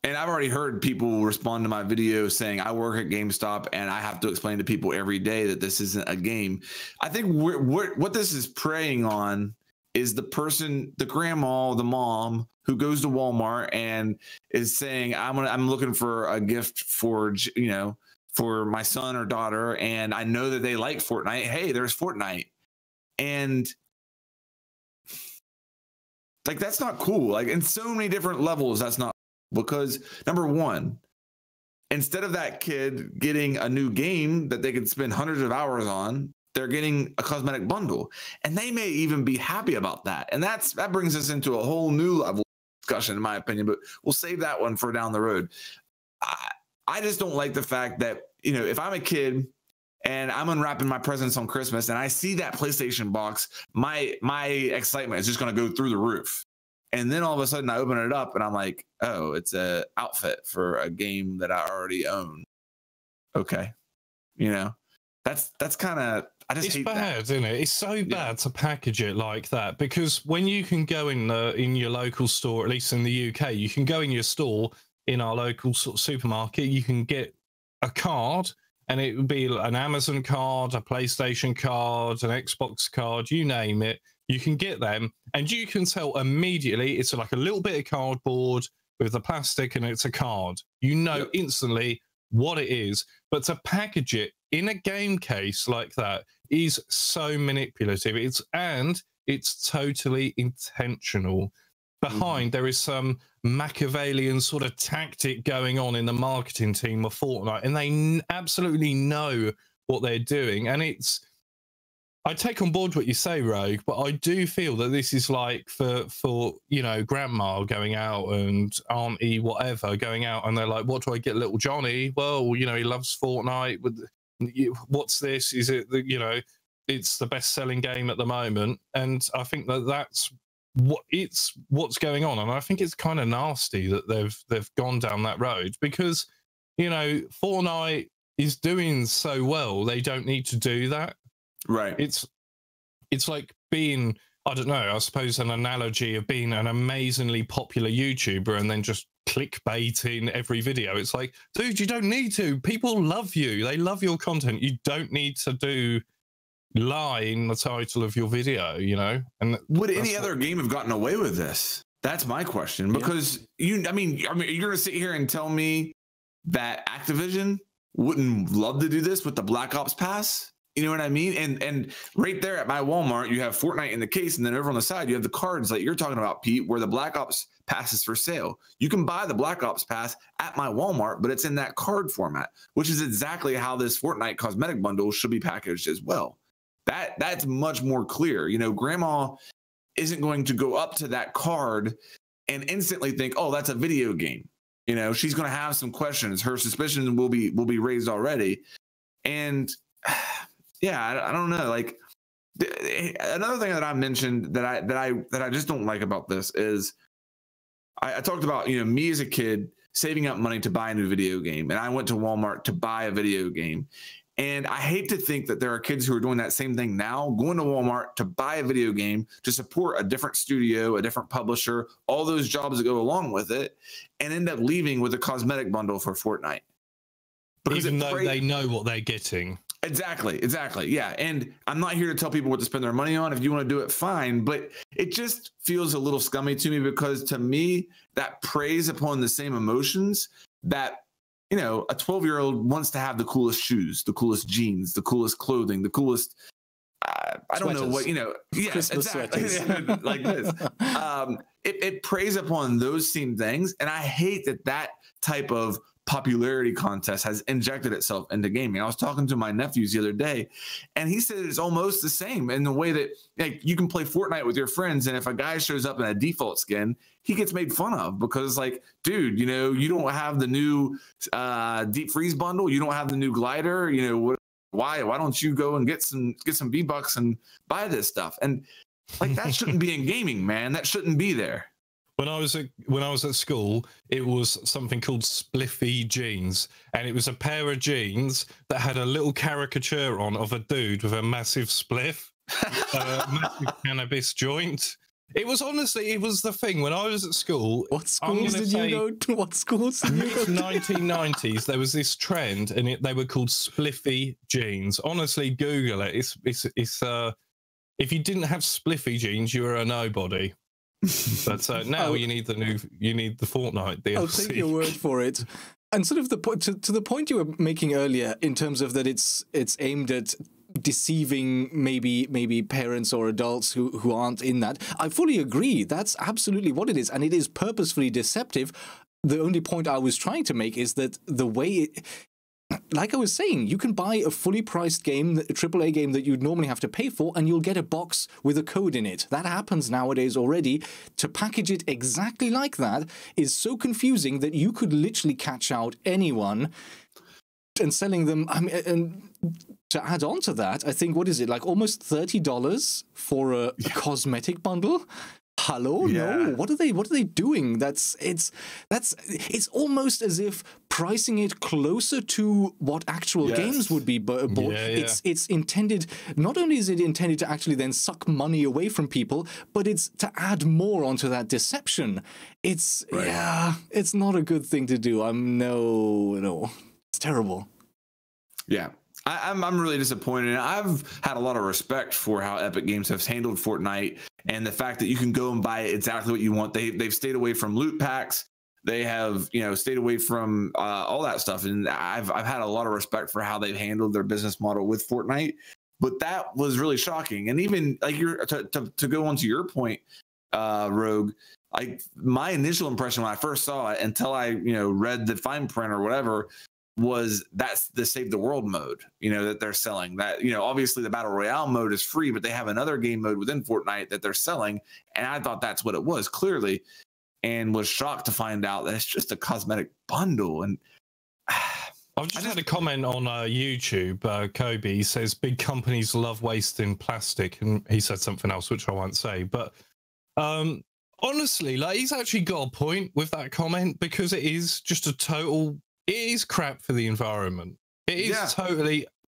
And I've already heard people respond to my video saying, I work at GameStop and I have to explain to people every day that this isn't a game. I think what this is preying on is the person, the grandma, the mom who goes to Walmart and is saying, I'm looking for a gift for, you know, for my son or daughter, and I know that they like Fortnite. Hey, there's Fortnite. And like, that's not cool. Like, in so many different levels, that's not, because number one, instead of that kid getting a new game that they could spend hundreds of hours on, they're getting a cosmetic bundle, and they may even be happy about that. And that brings us into a whole new level of discussion, in my opinion, but we'll save that one for down the road. I just don't like the fact that, you know, if I'm a kid and I'm unwrapping my presents on Christmas and I see that PlayStation box, my excitement is just going to go through the roof. And then all of a sudden I open it up and I'm like, oh, it's a outfit for a game that I already own. Okay. You know, that's kind of, I just hate bad, that. isn't it? It's so bad to package it like that, because when you can go in your local store, at least in the UK, you can go in your store in our local sort of supermarket, you can get a card, and it would be an Amazon card, a PlayStation card, an Xbox card, you name it. You can get them, and you can tell immediately it's like a little bit of cardboard with the plastic, and it's a card. You know instantly what it is. But to package it in a game case like that is so manipulative. It's totally intentional. Behind there is some Machiavellian sort of tactic going on in the marketing team of Fortnite, and they absolutely know what they're doing. And I take on board what you say, Rogue, but I do feel that this is like for grandma going out and auntie whatever going out, and they're like, what do I get little Johnny? Well, he loves Fortnite. What's this? Is it it's the best-selling game at the moment? And I think that's what's going on, and I think it's kind of nasty that they've gone down that road, because Fortnite is doing so well, they don't need to do that. Right. It's like being, I don't know, I suppose an analogy of being an amazingly popular YouTuber and then just clickbaiting every video. It's like, dude, you don't need to. People love you. They love your content. You don't need to lie in the title of your video, And would any other game have gotten away with this? That's my question. Because you're going to sit here and tell me that Activision wouldn't love to do this with the Black Ops Pass? You know what I mean? And right there at my Walmart, you have Fortnite in the case, and then over on the side, you have the cards like you're talking about, Pete, where the Black Ops Pass is for sale. You can buy the Black Ops Pass at my Walmart, but it's in that card format, which is exactly how this Fortnite cosmetic bundle should be packaged as well. That's much more clear. Grandma isn't going to go up to that card and instantly think, oh, that's a video game. She's going to have some questions. Her suspicions will be raised already. And I don't know. Like another thing that I mentioned that I just don't like about this is I talked about, me as a kid saving up money to buy a new video game. And I went to Walmart to buy a video game. And I hate to think that there are kids who are doing that same thing now, going to Walmart to buy a video game to support a different studio, a different publisher, all those jobs that go along with it, and end up leaving with a cosmetic bundle for Fortnite. Because even though they know what they're getting. Exactly. Yeah. And I'm not here to tell people what to spend their money on. If you want to do it, fine. But it just feels a little scummy to me, because to me, that preys upon the same emotions that, a 12-year-old wants to have the coolest shoes, the coolest jeans, the coolest clothing, the coolest, I don't know what, yes, exactly. Like this. It preys upon those same things. And I hate that type of popularity contest has injected itself into gaming. I was talking to my nephews the other day, and he said it's almost the same in the way that you can play Fortnite with your friends, and if a guy shows up in a default skin, he gets made fun of because, like, dude, you don't have the new deep freeze bundle, you don't have the new glider, why don't you go and get some V-Bucks and buy this stuff? And like, that shouldn't be in gaming, man. That shouldn't be there. When I was at school, it was something called spliffy jeans, and it was a pair of jeans that had a little caricature on of a dude with a massive spliff, a massive cannabis joint. It was the thing when I was at school. What schools did you go to? What schools did you go to? 1990s, there was this trend, and they were called spliffy jeans. Honestly, Google it. It's if you didn't have spliffy jeans, you were a nobody. But now you need the Fortnite DLC. I'll take your word for it. And sort of to the point you were making earlier, in terms of that it's aimed at deceiving maybe parents or adults who aren't in that. I fully agree. That's absolutely what it is, and it is purposefully deceptive. The only point I was trying to make is that the way like I was saying, you can buy a fully priced game, a AAA game that you'd normally have to pay for, and you'll get a box with a code in it. That happens nowadays already. To package it exactly like that is so confusing that you could literally catch out anyone and selling them. I mean, and to add on to that, I think, what is it, like almost $30 for a cosmetic bundle? Hello? No. What are they doing? It's almost as if pricing it closer to what actual games would be bought. It's intended, not only is it intended to actually then suck money away from people, but it's to add more onto that deception. It's it's not a good thing to do. No. It's terrible. Yeah. I'm really disappointed. I've had a lot of respect for how Epic Games has handled Fortnite and the fact that you can go and buy exactly what you want. They've stayed away from loot packs. They have, stayed away from all that stuff. And I've had a lot of respect for how they've handled their business model with Fortnite. But that was really shocking. And even like to go on to your point, Rogue, like my initial impression when I first saw it, until I read the fine print or whatever, was that's the Save the World mode, that they're selling. That, obviously the Battle Royale mode is free, but they have another game mode within Fortnite that they're selling. And I thought that's what it was, clearly, and was shocked to find out that it's just a cosmetic bundle. And I've just had a comment on YouTube. Kobe says big companies love wasting plastic, and he said something else which I won't say. But honestly, like, he's actually got a point with that comment, because it is just it is crap for the environment. It is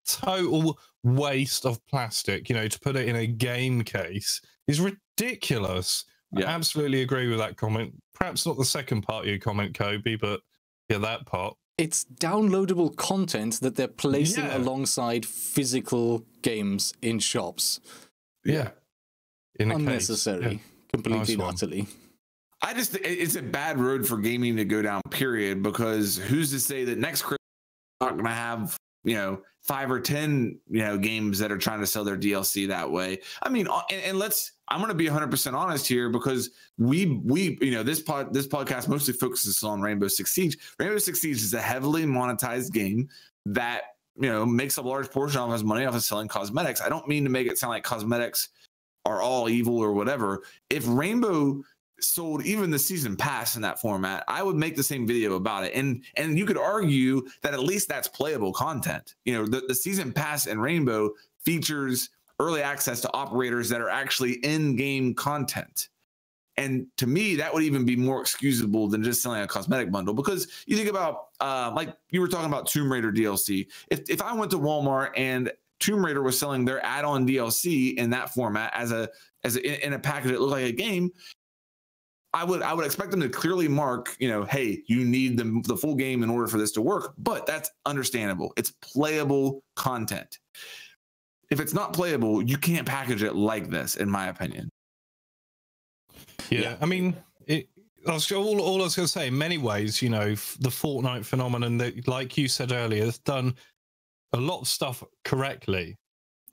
total waste of plastic. To put it in a game case is ridiculous. I absolutely agree with that comment. Perhaps not the second part of your comment, Kobe, but that part. It's downloadable content that they're placing alongside physical games in shops. Yeah. Unnecessary. Completely and utterly. It's a bad road for gaming to go down, period, because who's to say that next Christmas we're not going to have, 5 or 10, games that are trying to sell their DLC that way. I mean, and I'm going to be 100% honest here, because we this podcast mostly focuses on Rainbow Six Siege. Rainbow Six Siege is a heavily monetized game that, makes a large portion of his money off of selling cosmetics. I don't mean to make it sound like cosmetics are all evil or whatever. If Rainbow sold even the season pass in that format, I would make the same video about it. And you could argue that at least that's playable content. The season pass in Rainbow features early access to operators that are actually in-game content. And to me, that would even be more excusable than just selling a cosmetic bundle, because you think about, like you were talking about Tomb Raider DLC. If I went to Walmart and Tomb Raider was selling their add-on DLC in that format in a package that looked like a game, I would expect them to clearly mark, hey, you need the full game in order for this to work. But that's understandable. It's playable content. If it's not playable, you can't package it like this, in my opinion. Yeah. I mean, all I was going to say, in many ways, the Fortnite phenomenon, that, like you said earlier, has done a lot of stuff correctly.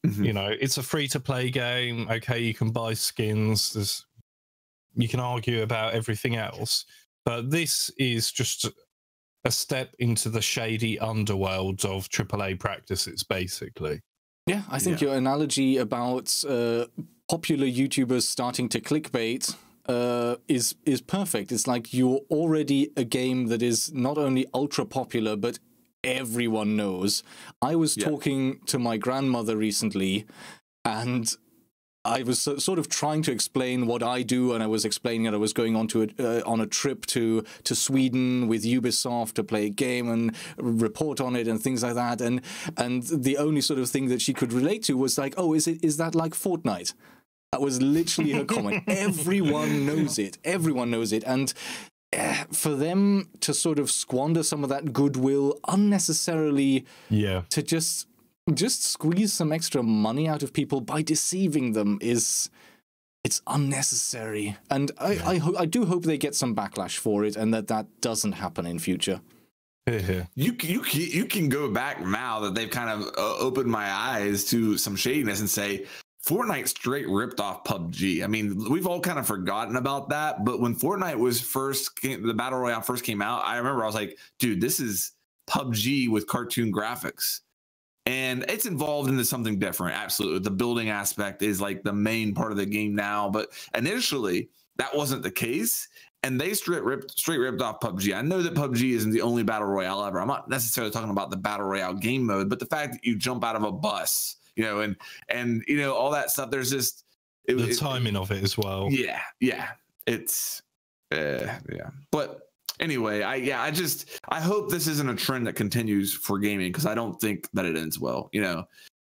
Mm-hmm. It's a free-to-play game. Okay, you can buy skins. You can argue about everything else, but this is just a step into the shady underworld of AAA practices, basically. Yeah, I think your analogy about popular YouTubers starting to clickbait is perfect. It's like you're already a game that is not only ultra popular, but everyone knows. I was talking to my grandmother recently, and I was sort of trying to explain what I do, and I was explaining that I was going on a trip to Sweden with Ubisoft to play a game and report on it and things like that. And the only sort of thing that she could relate to was like, oh, is that like Fortnite? That was literally her comment. Everyone knows it. Everyone knows it. And for them to sort of squander some of that goodwill unnecessarily, to just squeeze some extra money out of people by deceiving them it's unnecessary. And I do hope they get some backlash for it, and that doesn't happen in future. You can go back now that they've kind of opened my eyes to some shadiness and say Fortnite straight ripped off PUBG. I mean, we've all kind of forgotten about that, but when Fortnite the Battle Royale first came out, I remember I was like, dude, this is PUBG with cartoon graphics. And it's evolved into something different. Absolutely. The building aspect is like the main part of the game now, but initially that wasn't the case. And they straight ripped off PUBG. I know that PUBG isn't the only battle royale ever. I'm not necessarily talking about the battle royale game mode, but the fact that you jump out of a bus, and all that stuff. There's just The timing of it as well. Yeah. It's yeah. But anyway, I hope this isn't a trend that continues for gaming, because I don't think that it ends well.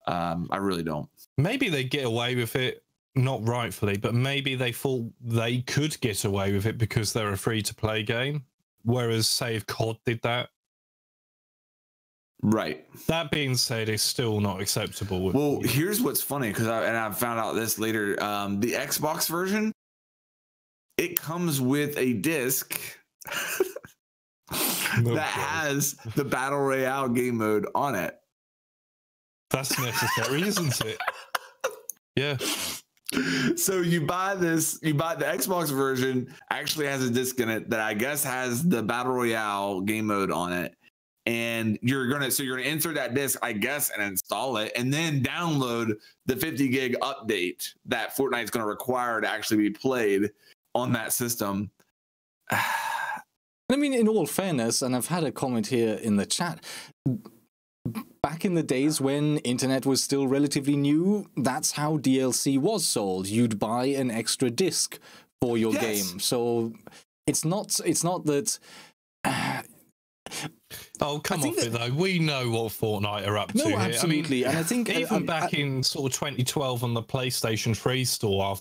I really don't. Maybe they get away with it, not rightfully, but maybe they thought they could get away with it because they're a free-to-play game. Whereas, say, if COD did that. Right. That being said, it's still not acceptable. Well, here's what's funny, because I found out this later. The Xbox version, it comes with a disc that has the Battle Royale game mode on it. That's necessary, isn't it? Yeah. So you buy the Xbox version, actually has a disc in it that I guess has the Battle Royale game mode on it. And you're gonna insert that disc, I guess, and install it, and then download the 50 gig update that Fortnite's gonna require to actually be played on that system. I mean, in all fairness, and I've had a comment here in the chat, back in the days when internet was still relatively new, that's how DLC was sold. You'd buy an extra disc for your game. So it's not that. Oh, come off it though. We know what Fortnite are up to. No, absolutely. I mean, and I think even back in sort of 2012 on the PlayStation 3 store,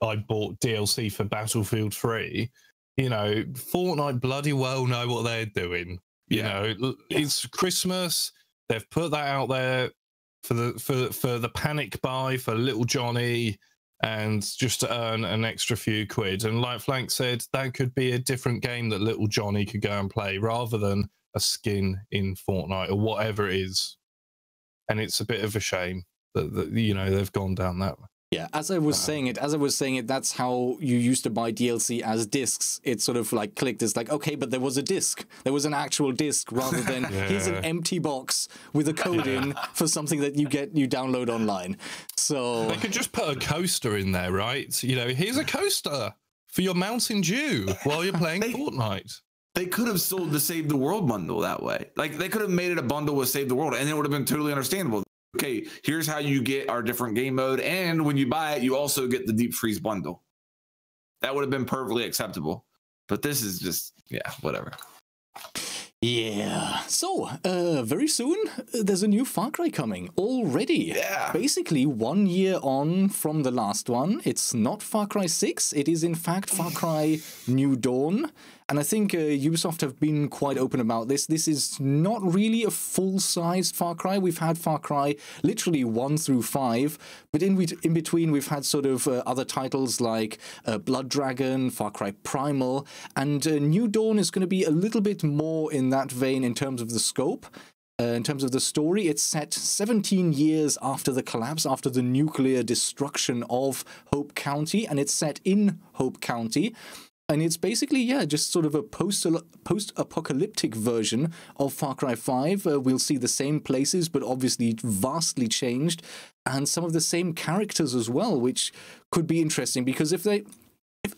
I bought DLC for Battlefield 3. Fortnite bloody well know what they're doing. It's Christmas. They've put that out there for the panic buy for little Johnny, and just to earn an extra few quid. And like Flank said, that could be a different game that little Johnny could go and play rather than a skin in Fortnite or whatever it is. And it's a bit of a shame that they've gone down that way. Yeah, as I was saying it, that's how you used to buy DLC as discs. It sort of like clicked. It's like, okay, but there was a disc. There was an actual disc rather than here's an empty box with a code in for something that you download online. So they could just put a coaster in there, right? Here's a coaster for your Mountain Dew while you're playing Fortnite. They could have sold the Save the World bundle that way. Like, they could have made it a bundle with Save the World, and it would have been totally understandable. Okay, here's how you get our different game mode, and when you buy it, you also get the Deep Freeze bundle. That would have been perfectly acceptable. But this is just, whatever. Yeah. So, very soon, there's a new Far Cry coming already. Yeah. Basically, 1 year on from the last one. It's not Far Cry 6. It is, in fact, Far Cry New Dawn. And I think Ubisoft have been quite open about this. This is not really a full-sized Far Cry. We've had Far Cry literally 1 through 5, but in between we've had sort of other titles like Blood Dragon, Far Cry Primal, and New Dawn is going to be a little bit more in that vein in terms of the scope. In terms of the story, it's set 17 years after the collapse, after the nuclear destruction of Hope County, and it's set in Hope County. And it's basically, just sort of a post-apocalyptic version of Far Cry 5. We'll see the same places, but obviously vastly changed, and some of the same characters as well, which could be interesting, because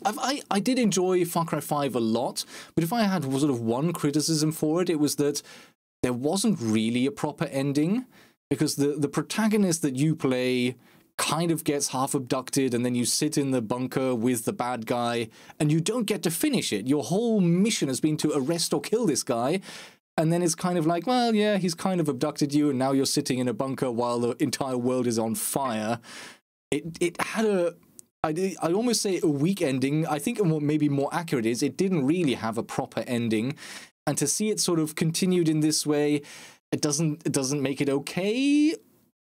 I did enjoy Far Cry 5 a lot, but if I had sort of one criticism for it, it was that there wasn't really a proper ending, because the protagonist that you play kind of gets half abducted, and then you sit in the bunker with the bad guy, and you don't get to finish it. Your whole mission has been to arrest or kill this guy, and then it's kind of like, well, yeah, he's kind of abducted you, and now you're sitting in a bunker while the entire world is on fire. It had I almost say a weak ending. I think what maybe more accurate is it didn't really have a proper ending, and to see it sort of continued in this way, it doesn't make it okay,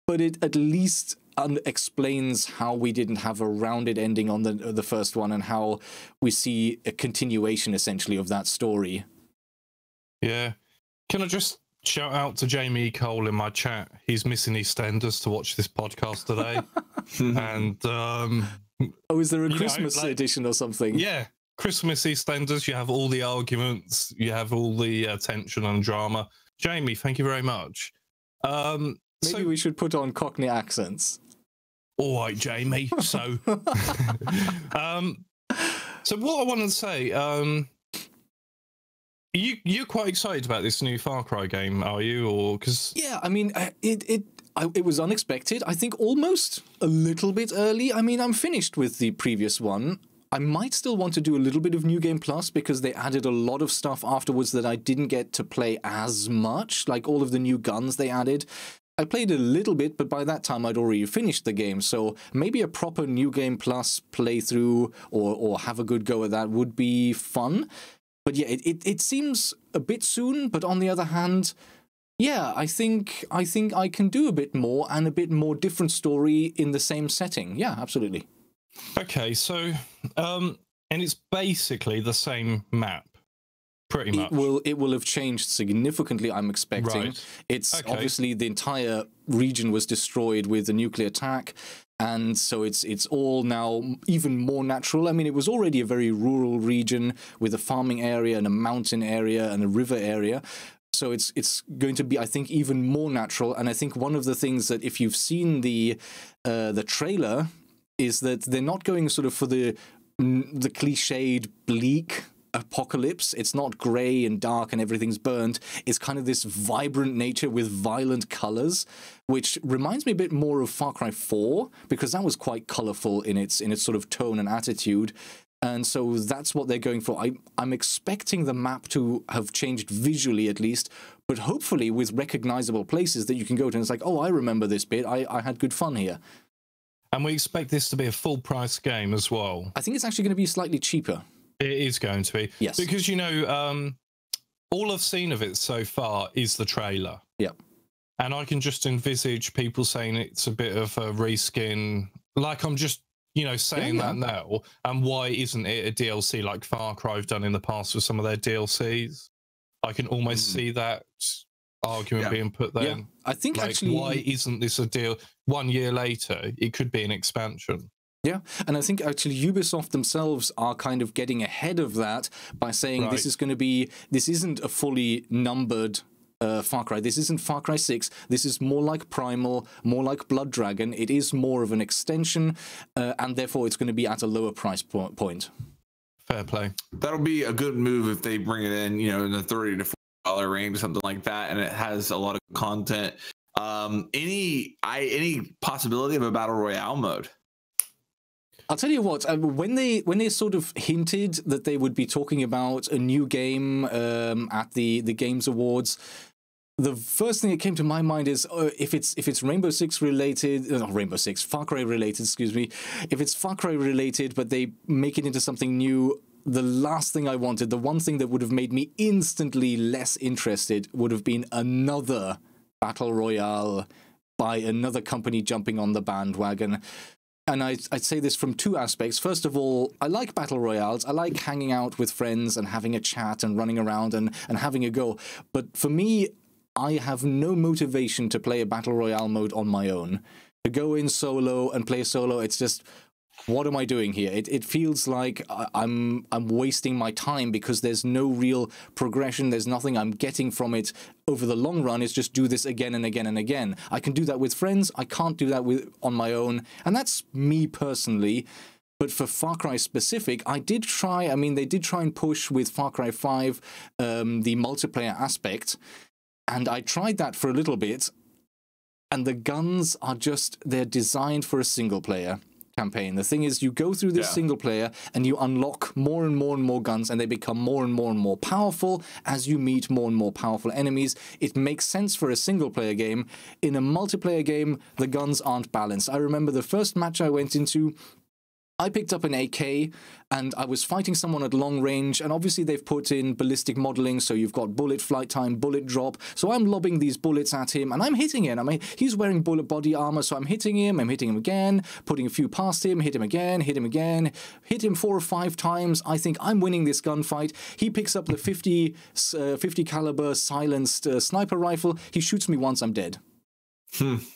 but it at least explains how we didn't have a rounded ending on the first one, and how we see a continuation essentially of that story. Yeah. Can I just shout out to Jamie Cole in my chat? He's missing EastEnders to watch this podcast today. And oh, is there a Christmas edition or something? Yeah, Christmas EastEnders. You have all the arguments, you have all the tension and drama. Jamie, thank you very much. Maybe we should put on Cockney accents. All right, Jamie. So, so what I wanted to say, you're quite excited about this new Far Cry game, are you? Or because I mean, It was unexpected. I think almost a little bit early. I mean, I'm finished with the previous one. I might still want to do a little bit of New Game Plus because they added a lot of stuff afterwards that I didn't get to play as much, like all of the new guns they added. I played a little bit, but by that time I'd already finished the game, so maybe a proper New Game Plus playthrough or have a good go at that would be fun. But yeah, it seems a bit soon, but on the other hand, yeah, I think I can do a bit more and a bit more different story in the same setting. Yeah, absolutely. Okay, so and it's basically the same map. Pretty much. It will have changed significantly, I'm expecting. Right. It's obviously the entire region was destroyed with the nuclear attack, and so it's all now even more natural. I mean, it was already a very rural region with a farming area and a mountain area and a river area. So it's going to be, I think, even more natural. And I think one of the things that if you've seen the trailer is that they're not going sort of for the cliched bleak apocalypse. It's not grey and dark and everything's burnt. It's kind of this vibrant nature with violent colors, which reminds me a bit more of Far Cry 4 because that was quite colorful in its sort of tone and attitude. And so that's what they're going for. I'm expecting the map to have changed visually at least, but hopefully with recognizable places that you can go to and it's like, oh, I remember this bit. I had good fun here. And we expect this to be a full price game as well. I think it's actually going to be slightly cheaper. It is going to be. Yes. Because, you know, all I've seen of it so far is the trailer. Yeah. And I can just envisage people saying it's a bit of a reskin. Like I'm just, you know, saying that now. And why isn't it a DLC like Far Cry have done in the past with some of their DLCs? I can almost see that argument being put there. Yeah. I think like, actually... why isn't this a deal? 1 year later, it could be an expansion. Yeah, and I think actually Ubisoft themselves are kind of getting ahead of that by saying this is going to be, this isn't a fully numbered Far Cry. This isn't Far Cry 6. This is more like Primal, more like Blood Dragon. It is more of an extension, and therefore it's going to be at a lower price point. Fair play. That'll be a good move if they bring it in, you know, in the $30 to $40 range, something like that, and it has a lot of content. Any possibility of a battle royale mode? I'll tell you what, when they sort of hinted that they would be talking about a new game at the Games Awards, the first thing that came to my mind is if it's Rainbow Six related, not Rainbow Six, Far Cry related, excuse me, if it's Far Cry related, but they make it into something new, the last thing I wanted, the one thing that would have made me instantly less interested would have been another battle royale by another company jumping on the bandwagon. And I'd say this from two aspects. First of all, I like battle royales. I like hanging out with friends and having a chat and running around and having a go. But for me, I have no motivation to play a battle royale mode on my own. To go in solo and play solo, it's just, what am I doing here? It feels like I'm wasting my time because there's no real progression. There's nothing I'm getting from it over the long run. It's just do this again and again and again. I can do that with friends. I can't do that on my own. And that's me personally. But for Far Cry specific, I did try. I mean, they did try and push with Far Cry 5 the multiplayer aspect. And I tried that for a little bit. And the guns are just, they're designed for a single player campaign. The thing is, you go through this single player and you unlock more and more guns, and they become more and more powerful as you meet more and more powerful enemies. It makes sense for a single player game. In a multiplayer game, the guns aren't balanced. I remember the first match I went into, I picked up an AK and I was fighting someone at long range, and obviously they've put in ballistic modeling, so you've got bullet flight time, bullet drop. So I'm lobbing these bullets at him and I'm hitting him. I mean, he's wearing bullet body armor, so I'm hitting him again, putting a few past him, hit him again, hit him 4 or 5 times. I think I'm winning this gunfight. He picks up the 50 caliber silenced sniper rifle. He shoots me once, I'm dead.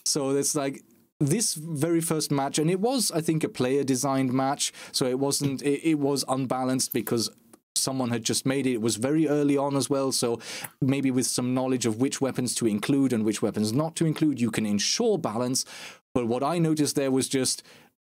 So it's like, this very first match, and it was, I think, a player-designed match, so it wasn't. It was unbalanced because someone had just made it. It was very early on as well, so maybe with some knowledge of which weapons to include and which weapons not to include, you can ensure balance. But what I noticed there was just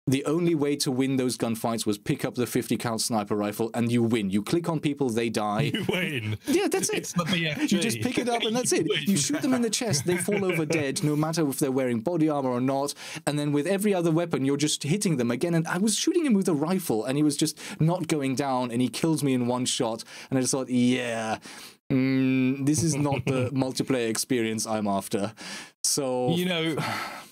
the only way to win those gunfights was pick up the 50 cal sniper rifle and you win. You click on people, they die. You win. Yeah, that's it. It's the BFG. You just pick it up and that's it. You shoot them in the chest, they fall over dead, no matter if they're wearing body armor or not. And then with every other weapon, you're just hitting them again. And I was shooting him with a rifle and he was just not going down and he kills me in one shot. And I just thought, yeah, this is not the multiplayer experience I'm after. So, you know,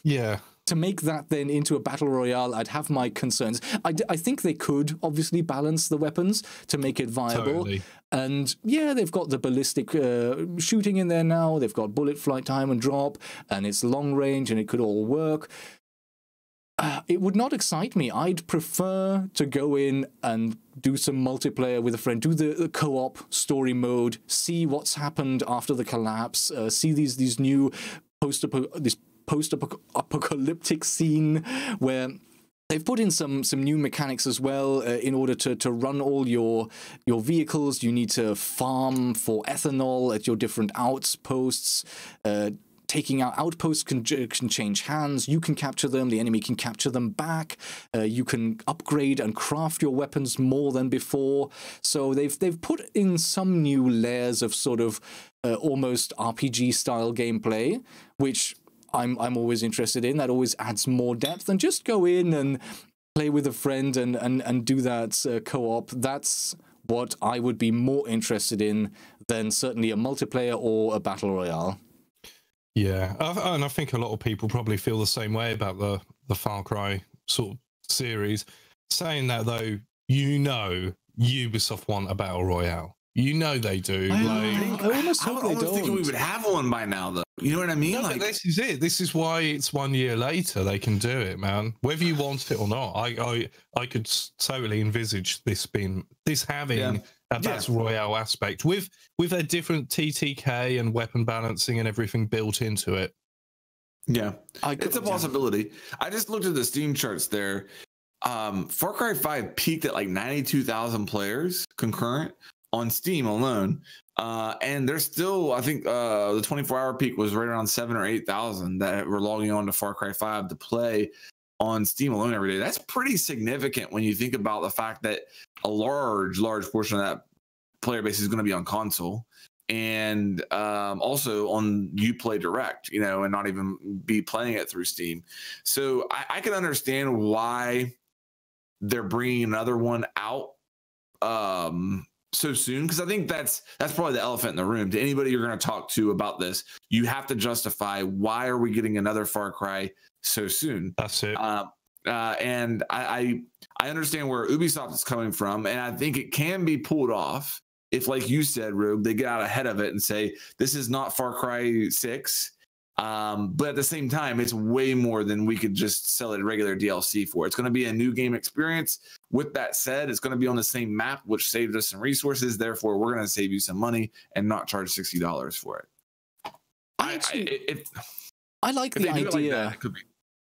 yeah. To make that then into a battle royale, I'd have my concerns. I think they could obviously balance the weapons to make it viable. Totally. And yeah, they've got the ballistic shooting in there now. They've got bullet flight time and drop, and it's long range, and it could all work. It would not excite me. I'd prefer to go in and do some multiplayer with a friend, do the co-op story mode, see what's happened after the collapse, see these new post-apocalyptic scene where they've put in some new mechanics as well. In order to run all your vehicles, you need to farm for ethanol at your different outposts. Taking out outposts can change hands. You can capture them. The enemy can capture them back. You can upgrade and craft your weapons more than before. So they've put in some new layers of sort of almost RPG style gameplay, which I'm always interested in. That always adds more depth than just go in and play with a friend and do that co-op. That's what I would be more interested in than certainly a multiplayer or a battle royale. Yeah, and I think a lot of people probably feel the same way about the Far Cry sort of series. Saying that though, you know, Ubisoft want a battle royale. You know they do. I almost think we would have one by now, though. You know what I mean? No, like, this is it. This is why it's 1 year later they can do it, man. Whether you want it or not, I could totally envisage this having a battle royale aspect with a different TTK and weapon balancing and everything built into it. Yeah, it's a possibility. I just looked at the Steam charts there. Far Cry 5 peaked at like 92,000 players concurrent on Steam alone, and there's still, I think, the 24-hour peak was right around 7,000 or 8,000 that were logging on to Far Cry 5 to play on Steam alone every day. That's pretty significant when you think about the fact that a large portion of that player base is going to be on console, and also on Uplay Direct, you know, and not even be playing it through Steam. So I can understand why they're bringing another one out so soon, because I think that's probably the elephant in the room. To anybody you're going to talk to about this, you have to justify, why are we getting another Far Cry so soon? That's it. And I understand where Ubisoft is coming from, and I think it can be pulled off if, like you said, Rube, they get out ahead of it and say, this is not Far Cry 6. But at the same time, it's way more than we could just sell it regular DLC for. It's going to be a new game experience. With that said, it's going to be on the same map, which saved us some resources. Therefore, we're going to save you some money and not charge $60 for it. I like the idea like that, it could be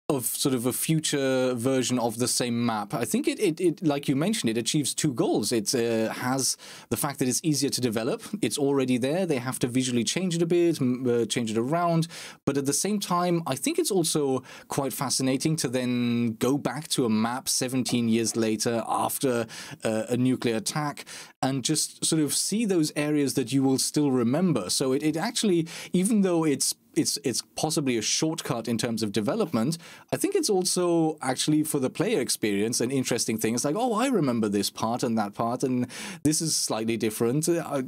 of sort of a future version of the same map. I think it like you mentioned, it achieves two goals. It has the fact that it's easier to develop. It's already there. They have to visually change it a bit, change it around. But at the same time, I think it's also quite fascinating to then go back to a map 17 years later after a nuclear attack and just sort of see those areas that you will still remember. So it actually, even though it's possibly a shortcut in terms of development, I think it's also actually for the player experience an interesting thing. It's like, oh, I remember this part and that part, and this is slightly different. I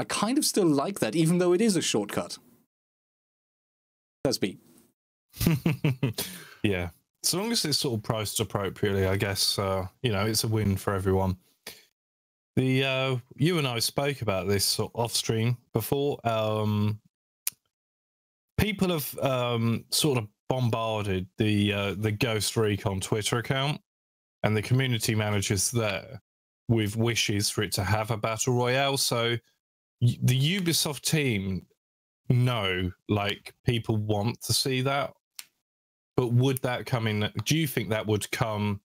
kind of still like that, even though it is a shortcut. That's me. Yeah. As long as it's sort of priced appropriately, I guess, it's a win for everyone. You and I spoke about this sort of off stream before. People have sort of bombarded the Ghost Recon Twitter account and the community managers there with wishes for it to have a battle royale. So the Ubisoft team know, like, people want to see that, but would that come in? Do you think that would come?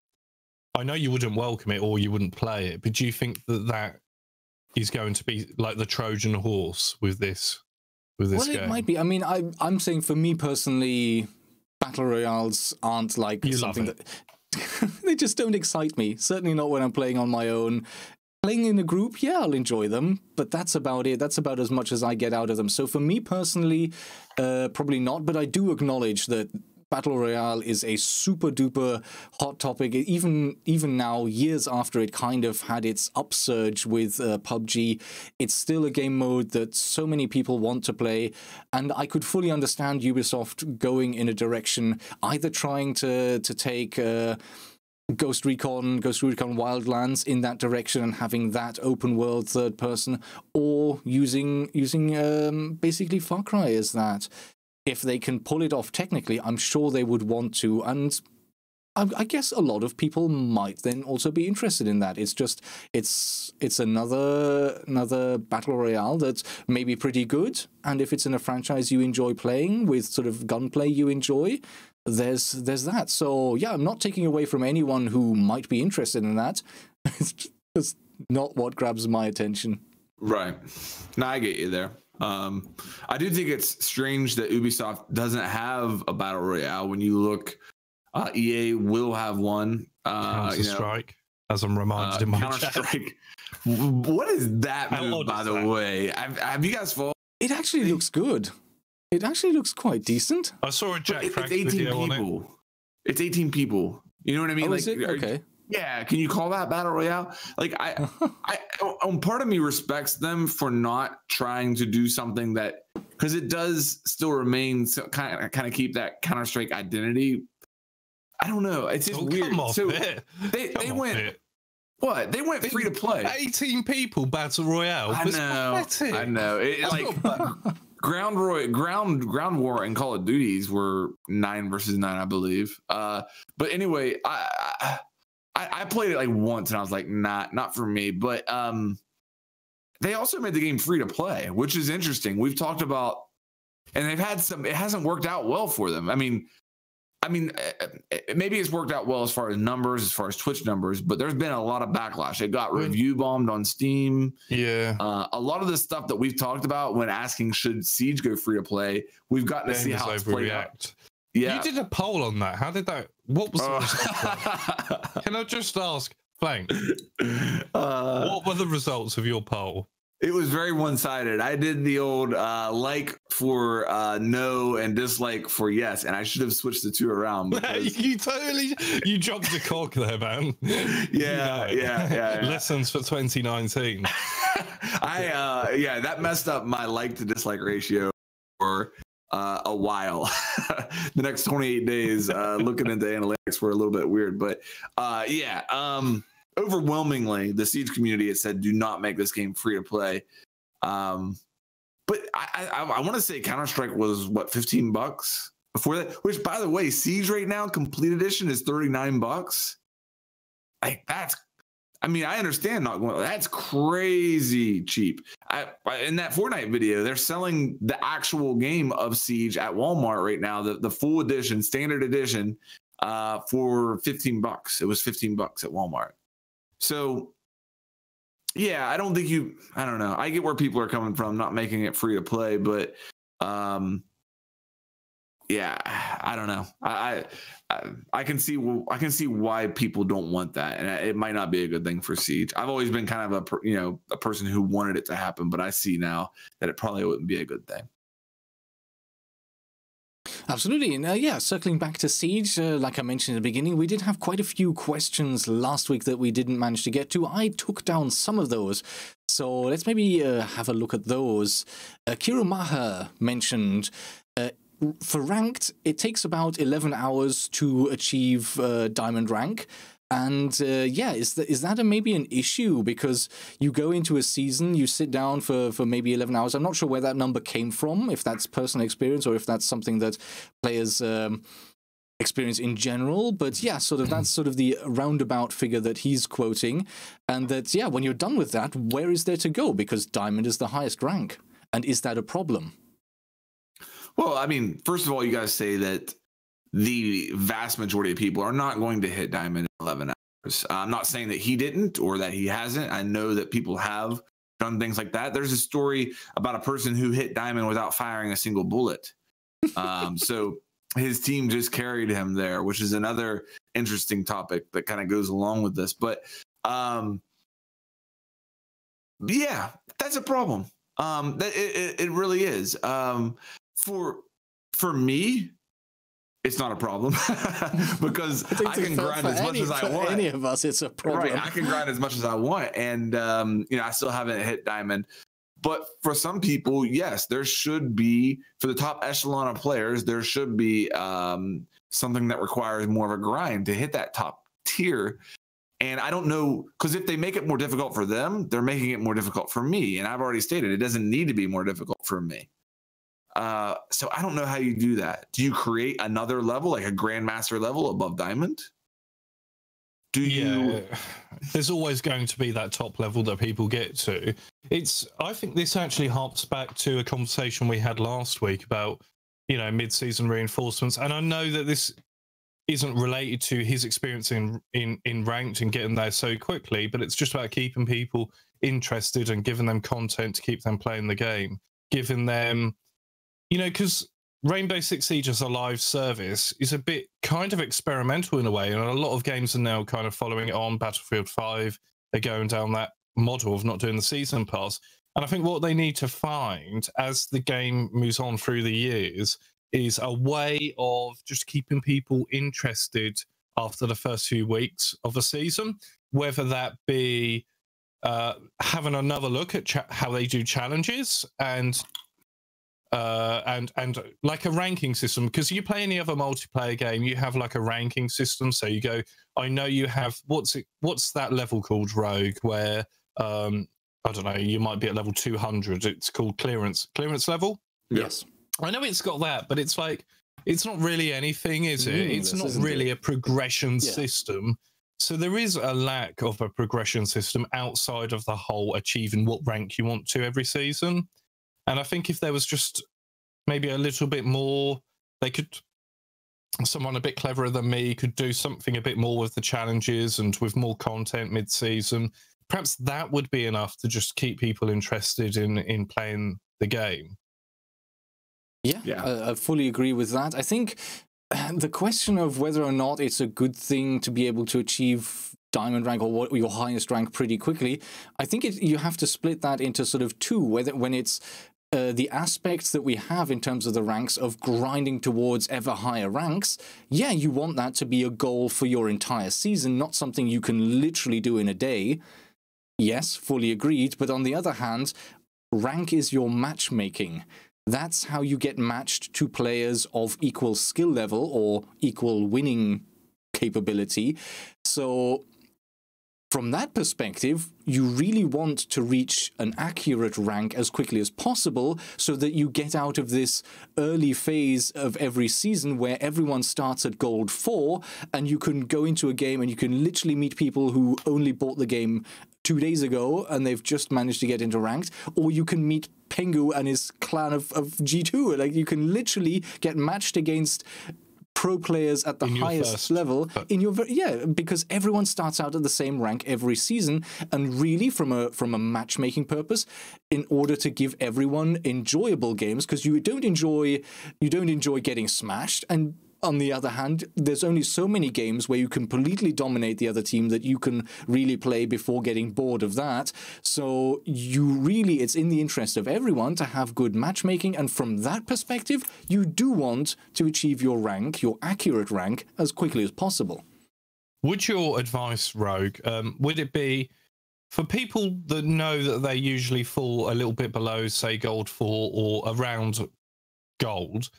I know you wouldn't welcome it or you wouldn't play it, but do you think that is going to be like the Trojan horse with this? Well, game? It might be. I mean, I'm saying for me personally, battle royales aren't like You something love that they just don't excite me. Certainly not when I'm playing on my own. Playing in a group, yeah, I'll enjoy them, but that's about it. That's about as much as I get out of them. So for me personally, probably not, but I do acknowledge that Battle Royale is a super duper hot topic. Even now, years after it kind of had its upsurge with PUBG, it's still a game mode that so many people want to play. And I could fully understand Ubisoft going in a direction, either trying to take Ghost Recon Wildlands in that direction and having that open world third person, or using basically Far Cry as that. If they can pull it off technically, I'm sure they would want to, and I guess a lot of people might then also be interested in that. It's just it's another battle royale that's maybe pretty good, and if it's in a franchise you enjoy playing with sort of gunplay you enjoy, there's that. So yeah, I'm not taking away from anyone who might be interested in that. It's just not what grabs my attention. Right. No, I get you there. I do think it's strange that Ubisoft doesn't have a battle royale. When you look, EA will have one. Counter-Strike, as I'm reminded in my Counter-Strike. What is that move, by the way? Have you guys followed? It actually looks good. It actually looks quite decent. I saw a Jack Frack it's 18 video people. on it. It's 18 people. You know what I mean? Oh, is it? Okay. Yeah, can you call that battle royale? Like, I part of me respects them for not trying to do something that, because it does still remain kind of keep that Counter-Strike identity. I don't know. It's just weird. Come off so it. they went. What? They went free to play. 18 people battle royale. I know. Ground War and Call of Duties were 9 versus 9, I believe. But anyway, I played it like once and I was like, not for me. But they also made the game free to play, which is interesting. We've talked about, and they've had some. It hasn't worked out well for them. I mean, maybe it's worked out well as far as numbers, as far as Twitch numbers, but there's been a lot of backlash. It got review bombed on Steam. Yeah. A lot of the stuff that we've talked about when asking should Siege go free to play, we've gotten to see how it's played out. Yeah. You did a poll on that. How did that? What was the result? Can I just ask, Flank? What were the results of your poll? It was very one-sided. I did the old like for no and dislike for yes, and I should have switched the two around. You dropped a cog there, man. Yeah. Lessons for 2019. That messed up my like to dislike ratio for a while. The next 28 days, looking into analytics were a little bit weird, but overwhelmingly, the Siege community has said, do not make this game free to play. But I want to say Counter-Strike was, what, $15 before that? Which, by the way, Siege right now, Complete Edition, is $39. Like, I understand not going, that's crazy cheap. In that Fortnite video, they're selling the actual game of Siege at Walmart right now, the full edition, standard edition, for $15. It was $15 at Walmart. So, yeah, I don't know. I get where people are coming from, not making it free to play, but I don't know. I can see why people don't want that, and it might not be a good thing for Siege. I've always been kind of a person who wanted it to happen, but I see now that it probably wouldn't be a good thing. Absolutely. And circling back to Siege, like I mentioned at the beginning, we did have quite a few questions last week that we didn't manage to get to. I took down some of those. So let's maybe have a look at those. Kirumaha mentioned, for ranked, it takes about 11 hours to achieve diamond rank. And is that maybe an issue? Because you go into a season, you sit down for maybe 11 hours. I'm not sure where that number came from, if that's personal experience or if that's something that players experience in general. But yeah, that's sort of the roundabout figure that he's quoting. And that, when you're done with that, where is there to go? Because diamond is the highest rank. And is that a problem? Well, first of all, you guys say that the vast majority of people are not going to hit diamond in 11 hours. I'm not saying that he didn't or that he hasn't. I know that people have done things like that. There's a story about a person who hit diamond without firing a single bullet. So his team just carried him there, which is another interesting topic that kind of goes along with this. But yeah, that's a problem. That it really is. For me, it's not a problem because I can grind as much as I want. For any of us, it's a problem. Right, I can grind as much as I want, and I still haven't hit diamond. But for some people, yes, there should be, for the top echelon of players, there should be something that requires more of a grind to hit that top tier. And I don't know, because if they make it more difficult for them, they're making it more difficult for me. And I've already stated it doesn't need to be more difficult for me. So I don't know how you do that. Do you create another level, like a grandmaster level above diamond? There's always going to be that top level that people get to. I think this actually harks back to a conversation we had last week about, mid-season reinforcements. And I know that this isn't related to his experience in ranked and getting there so quickly, but it's just about keeping people interested and giving them content to keep them playing the game, giving them, because Rainbow Six Siege as a live service is a bit kind of experimental in a way, and a lot of games are now kind of following it on. Battlefield 5, they're going down that model of not doing the season pass. And I think what they need to find as the game moves on through the years is a way of just keeping people interested after the first few weeks of a season, whether that be having another look at how they do challenges and like a ranking system, because you play any other multiplayer game, you have like a ranking system. So you go, I know you have what's that level called, Rogue, where I don't know, you might be at level 200. It's called clearance level. Yes, I know it's got that, but it's like it's not really anything, is it? It's not really a progression system. So there is a lack of a progression system outside of the whole achieving what rank you want to every season. And I think if there was just maybe a little bit more, someone a bit cleverer than me could do something a bit more with the challenges and with more content mid-season. Perhaps that would be enough to just keep people interested in playing the game. Yeah. I fully agree with that. I think the question of whether or not it's a good thing to be able to achieve diamond rank or your highest rank pretty quickly, I think you have to split that into sort of two, when it's the aspects that we have in terms of the ranks of grinding towards ever higher ranks. Yeah, you want that to be a goal for your entire season, not something you can literally do in a day. Yes, fully agreed. But on the other hand, rank is your matchmaking. That's how you get matched to players of equal skill level or equal winning capability. So from that perspective, you really want to reach an accurate rank as quickly as possible so that you get out of this early phase of every season where everyone starts at gold 4 and you can go into a game and you can literally meet people who only bought the game 2 days ago and they've just managed to get into ranked, or you can meet Pengu and his clan of G2. Like, you can literally get matched against pro players at the highest level in your because everyone starts out at the same rank every season. And really, from a matchmaking purpose, in order to give everyone enjoyable games, because you don't enjoy getting smashed. And on the other hand, there's only so many games where you completely dominate the other team that you can really play before getting bored of that. So it's in the interest of everyone to have good matchmaking. And from that perspective, you do want to achieve your rank, your accurate rank, as quickly as possible. Would your advice, Rogue, would it be for people that know that they usually fall a little bit below, say, gold 4 or around gold,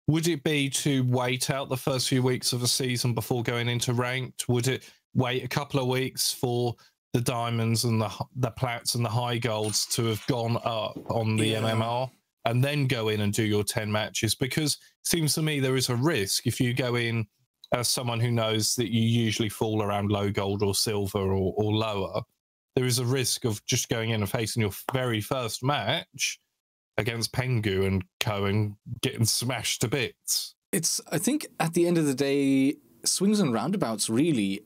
would it be to wait out the first few weeks of a season before going into ranked? Would it wait a couple of weeks for the diamonds and the plats and the high golds to have gone up on the MMR and then go in and do your 10 matches? Because it seems to me there is a risk if you go in as someone who knows that you usually fall around low gold or silver or lower. There is a risk of just going in and facing your very first match against Pengu and co and getting smashed to bits. I think at the end of the day, swings and roundabouts, really,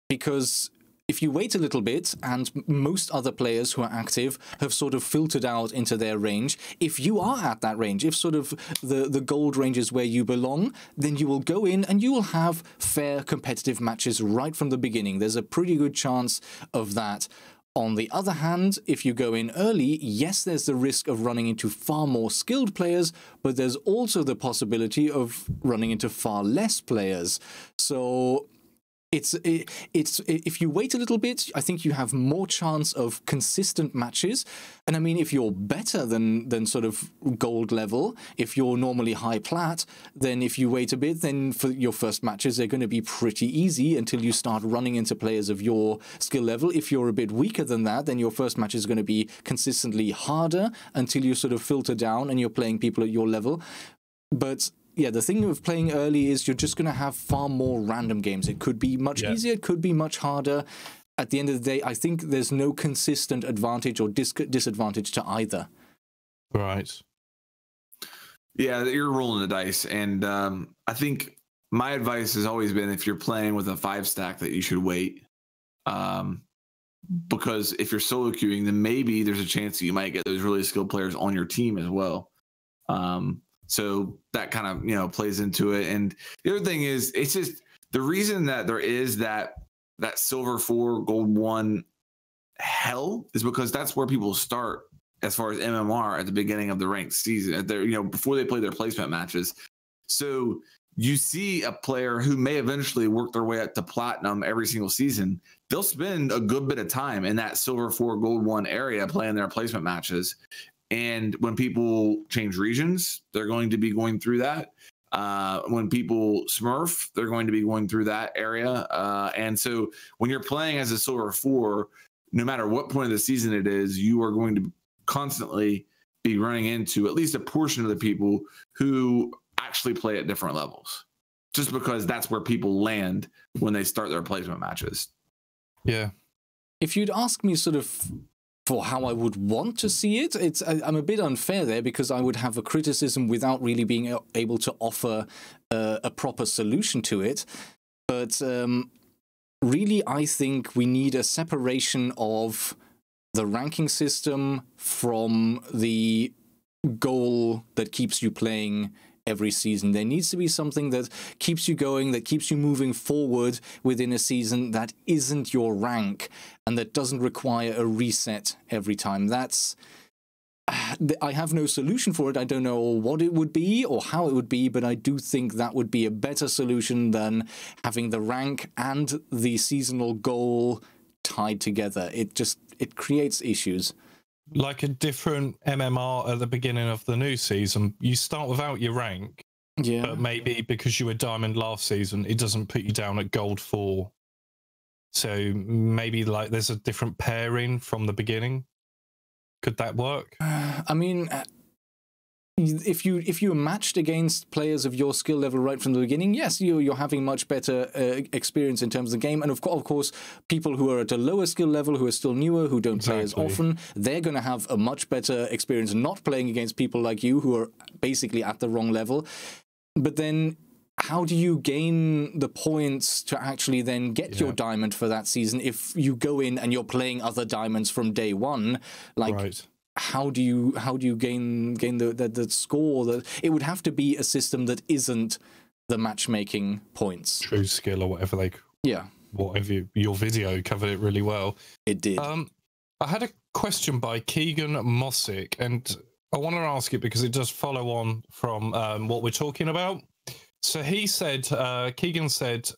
because if you wait a little bit, and most other players who are active have sort of filtered out into their range, if you are at that range, if sort of the gold range is where you belong, then you will go in and you will have fair competitive matches right from the beginning. There's a pretty good chance of that. On the other hand, if you go in early, yes, there's the risk of running into far more skilled players, but there's also the possibility of running into far less players. So it's if you wait a little bit, I think you have more chance of consistent matches. And I mean, if you're better than sort of gold level, if you're normally high plat, then if you wait a bit, then for your first matches, they're going to be pretty easy until you start running into players of your skill level. If you're a bit weaker than that, then your first match is going to be consistently harder until you sort of filter down and you're playing people at your level. But yeah, the thing with playing early is you're just going to have far more random games. It could be much easier, it could be much harder. At the end of the day, I think there's no consistent advantage or disadvantage to either. Right. Yeah, you're rolling the dice. And I think my advice has always been, if you're playing with a 5-stack, that you should wait. Because if you're solo queuing, then maybe there's a chance that you might get those really skilled players on your team as well. So that kind of, plays into it. And the other thing is, it's just the reason that there is that silver 4, gold 1 hell is because that's where people start as far as MMR at the beginning of the ranked season, before they play their placement matches. So you see a player who may eventually work their way up to platinum every single season. They'll spend a good bit of time in that silver 4, gold 1 area playing their placement matches. And when people change regions, they're going to be going through that. When people smurf, they're going to be going through that area. And so when you're playing as a silver 4, no matter what point of the season it is, you are going to constantly be running into at least a portion of the people who actually play at different levels, just because that's where people land when they start their placement matches. Yeah. If you'd ask me sort of for how I would want to see it, I'm a bit unfair there, because I would have a criticism without really being able to offer a proper solution to it. But really, I think we need a separation of the ranking system from the goal that keeps you playing every season. There needs to be something that keeps you going, that keeps you moving forward within a season, that isn't your rank and that doesn't require a reset every time. I have no solution for it. I don't know what it would be or how it would be, but I do think that would be a better solution than having the rank and the seasonal goal tied together. It creates issues. Like a different MMR at the beginning of the new season. You start without your rank, but maybe because you were diamond last season, it doesn't put you down at gold 4. So maybe like there's a different pairing from the beginning. Could that work? I mean, if you are matched against players of your skill level right from the beginning, yes, you're having much better experience in terms of the game. And of course, people who are at a lower skill level, who are still newer, who don't play as often, they're going to have a much better experience not playing against people like you who are basically at the wrong level. But then how do you gain the points to actually then get your diamond for that season if you go in and you're playing other diamonds from day one? How do you gain the score? It would have to be a system that isn't the matchmaking points. True skill or whatever your video covered it really well. It did. I had a question by Keegan Mossick, and I want to ask it because it does follow on from what we're talking about. So he said, Keegan said,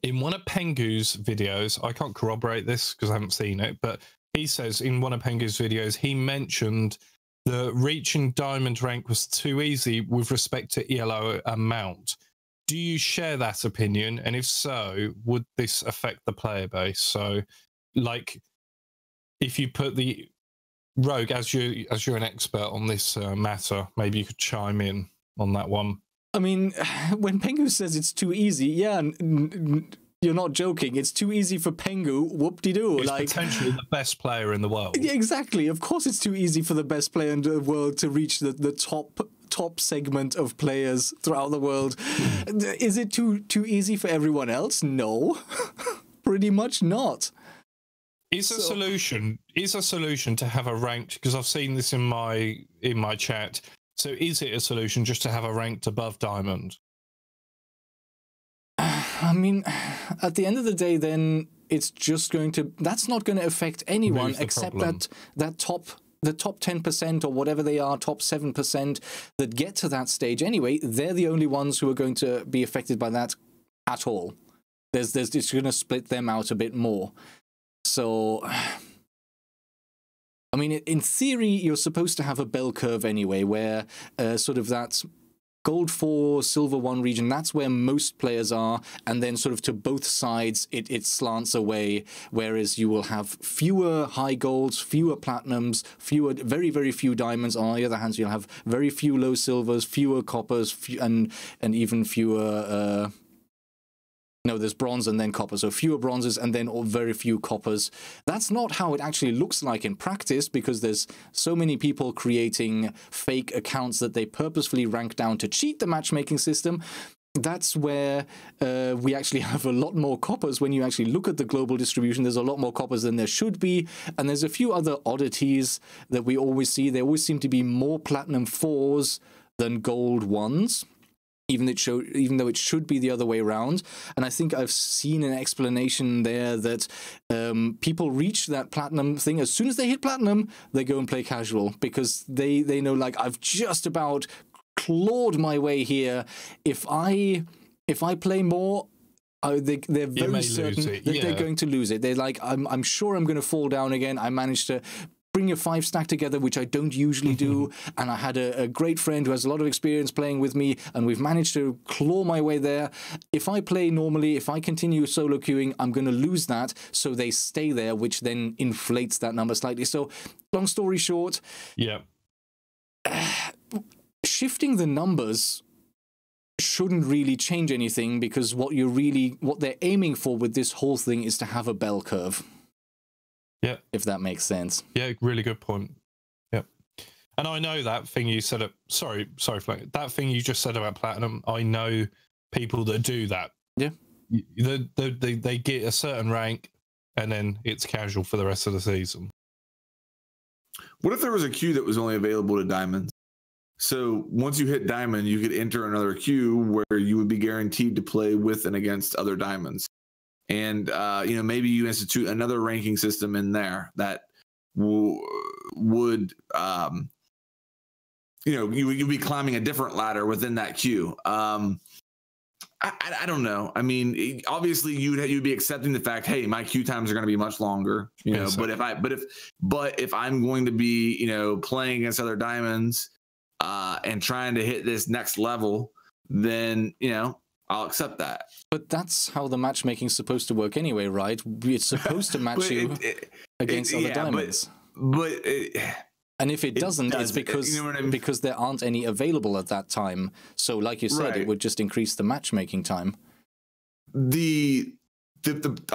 in one of Pengu's videos, I can't corroborate this because I haven't seen it, but he says in one of Pengu's videos, he mentioned that reaching diamond rank was too easy with respect to ELO amount. Do you share that opinion? And if so, would this affect the player base? So, like, if you put the Rogue, as you're an expert on this matter, maybe you could chime in on that one. I mean, when Pengu says it's too easy, you're not joking. It's too easy for Pengu. Whoop-de-doo. He's potentially the best player in the world. Yeah, exactly. Of course it's too easy for the best player in the world to reach the top segment of players throughout the world. Is it too easy for everyone else? No. Pretty much not. Is a solution to have a ranked, because I've seen this in my chat. So is it a solution just to have a ranked above diamond? I mean, at the end of the day, then it's just going to, that's not going to affect anyone except the top 10% or whatever they are, top 7% that get to that stage anyway. They're the only ones who are going to be affected by that at all. It's going to split them out a bit more. So, I mean, in theory, you're supposed to have a bell curve anyway, where sort of that gold 4, silver 1 region, that's where most players are, and then sort of to both sides, it slants away, whereas you will have fewer high golds, fewer platinums, very, very few diamonds. On the other hand, you'll have very few low silvers, fewer coppers, and even fewer... No, there's bronze and then copper, so fewer bronzes and then very few coppers. That's not how it actually looks like in practice, because there's so many people creating fake accounts that they purposefully rank down to cheat the matchmaking system. That's where we actually have a lot more coppers. When you actually look at the global distribution, there's a lot more coppers than there should be. And there's a few other oddities that we always see. There always seem to be more platinum 4s than gold 1s. Even though it should be the other way around. And I think I've seen an explanation there that people reach that platinum thing. As soon as they hit platinum, they go and play casual, because they know, like, I've just about clawed my way here. If I play more, they're very certain that they're going to lose it. They're like, I'm sure I'm going to fall down again. I managed to bring a 5 stack together, which I don't usually do, and I had a great friend who has a lot of experience playing with me, and we've managed to claw my way there. If I play normally, if I continue solo queuing, I'm going to lose that, so they stay there, which then inflates that number slightly. So, long story short, shifting the numbers shouldn't really change anything, because what they're aiming for with this whole thing is to have a bell curve. Yeah, if that makes sense. Yeah, really good point. Yeah, and I know that thing you said. Sorry, Flank. That thing you just said about platinum. I know people that do that. Yeah, they get a certain rank, and then it's casual for the rest of the season. What if there was a queue that was only available to diamonds? So once you hit diamond, you could enter another queue where you would be guaranteed to play with and against other diamonds. And, maybe you institute another ranking system in there that would, you'd be climbing a different ladder within that queue. I don't know. I mean, obviously you'd be accepting the fact, hey, my queue times are going to be much longer, but if I'm going to be, playing against other diamonds, and trying to hit this next level, then, I'll accept that. But that's how the matchmaking's supposed to work anyway, right? It's supposed to match you against other diamonds. And if it doesn't, it's because because there aren't any available at that time. So, like you said, it would just increase the matchmaking time. I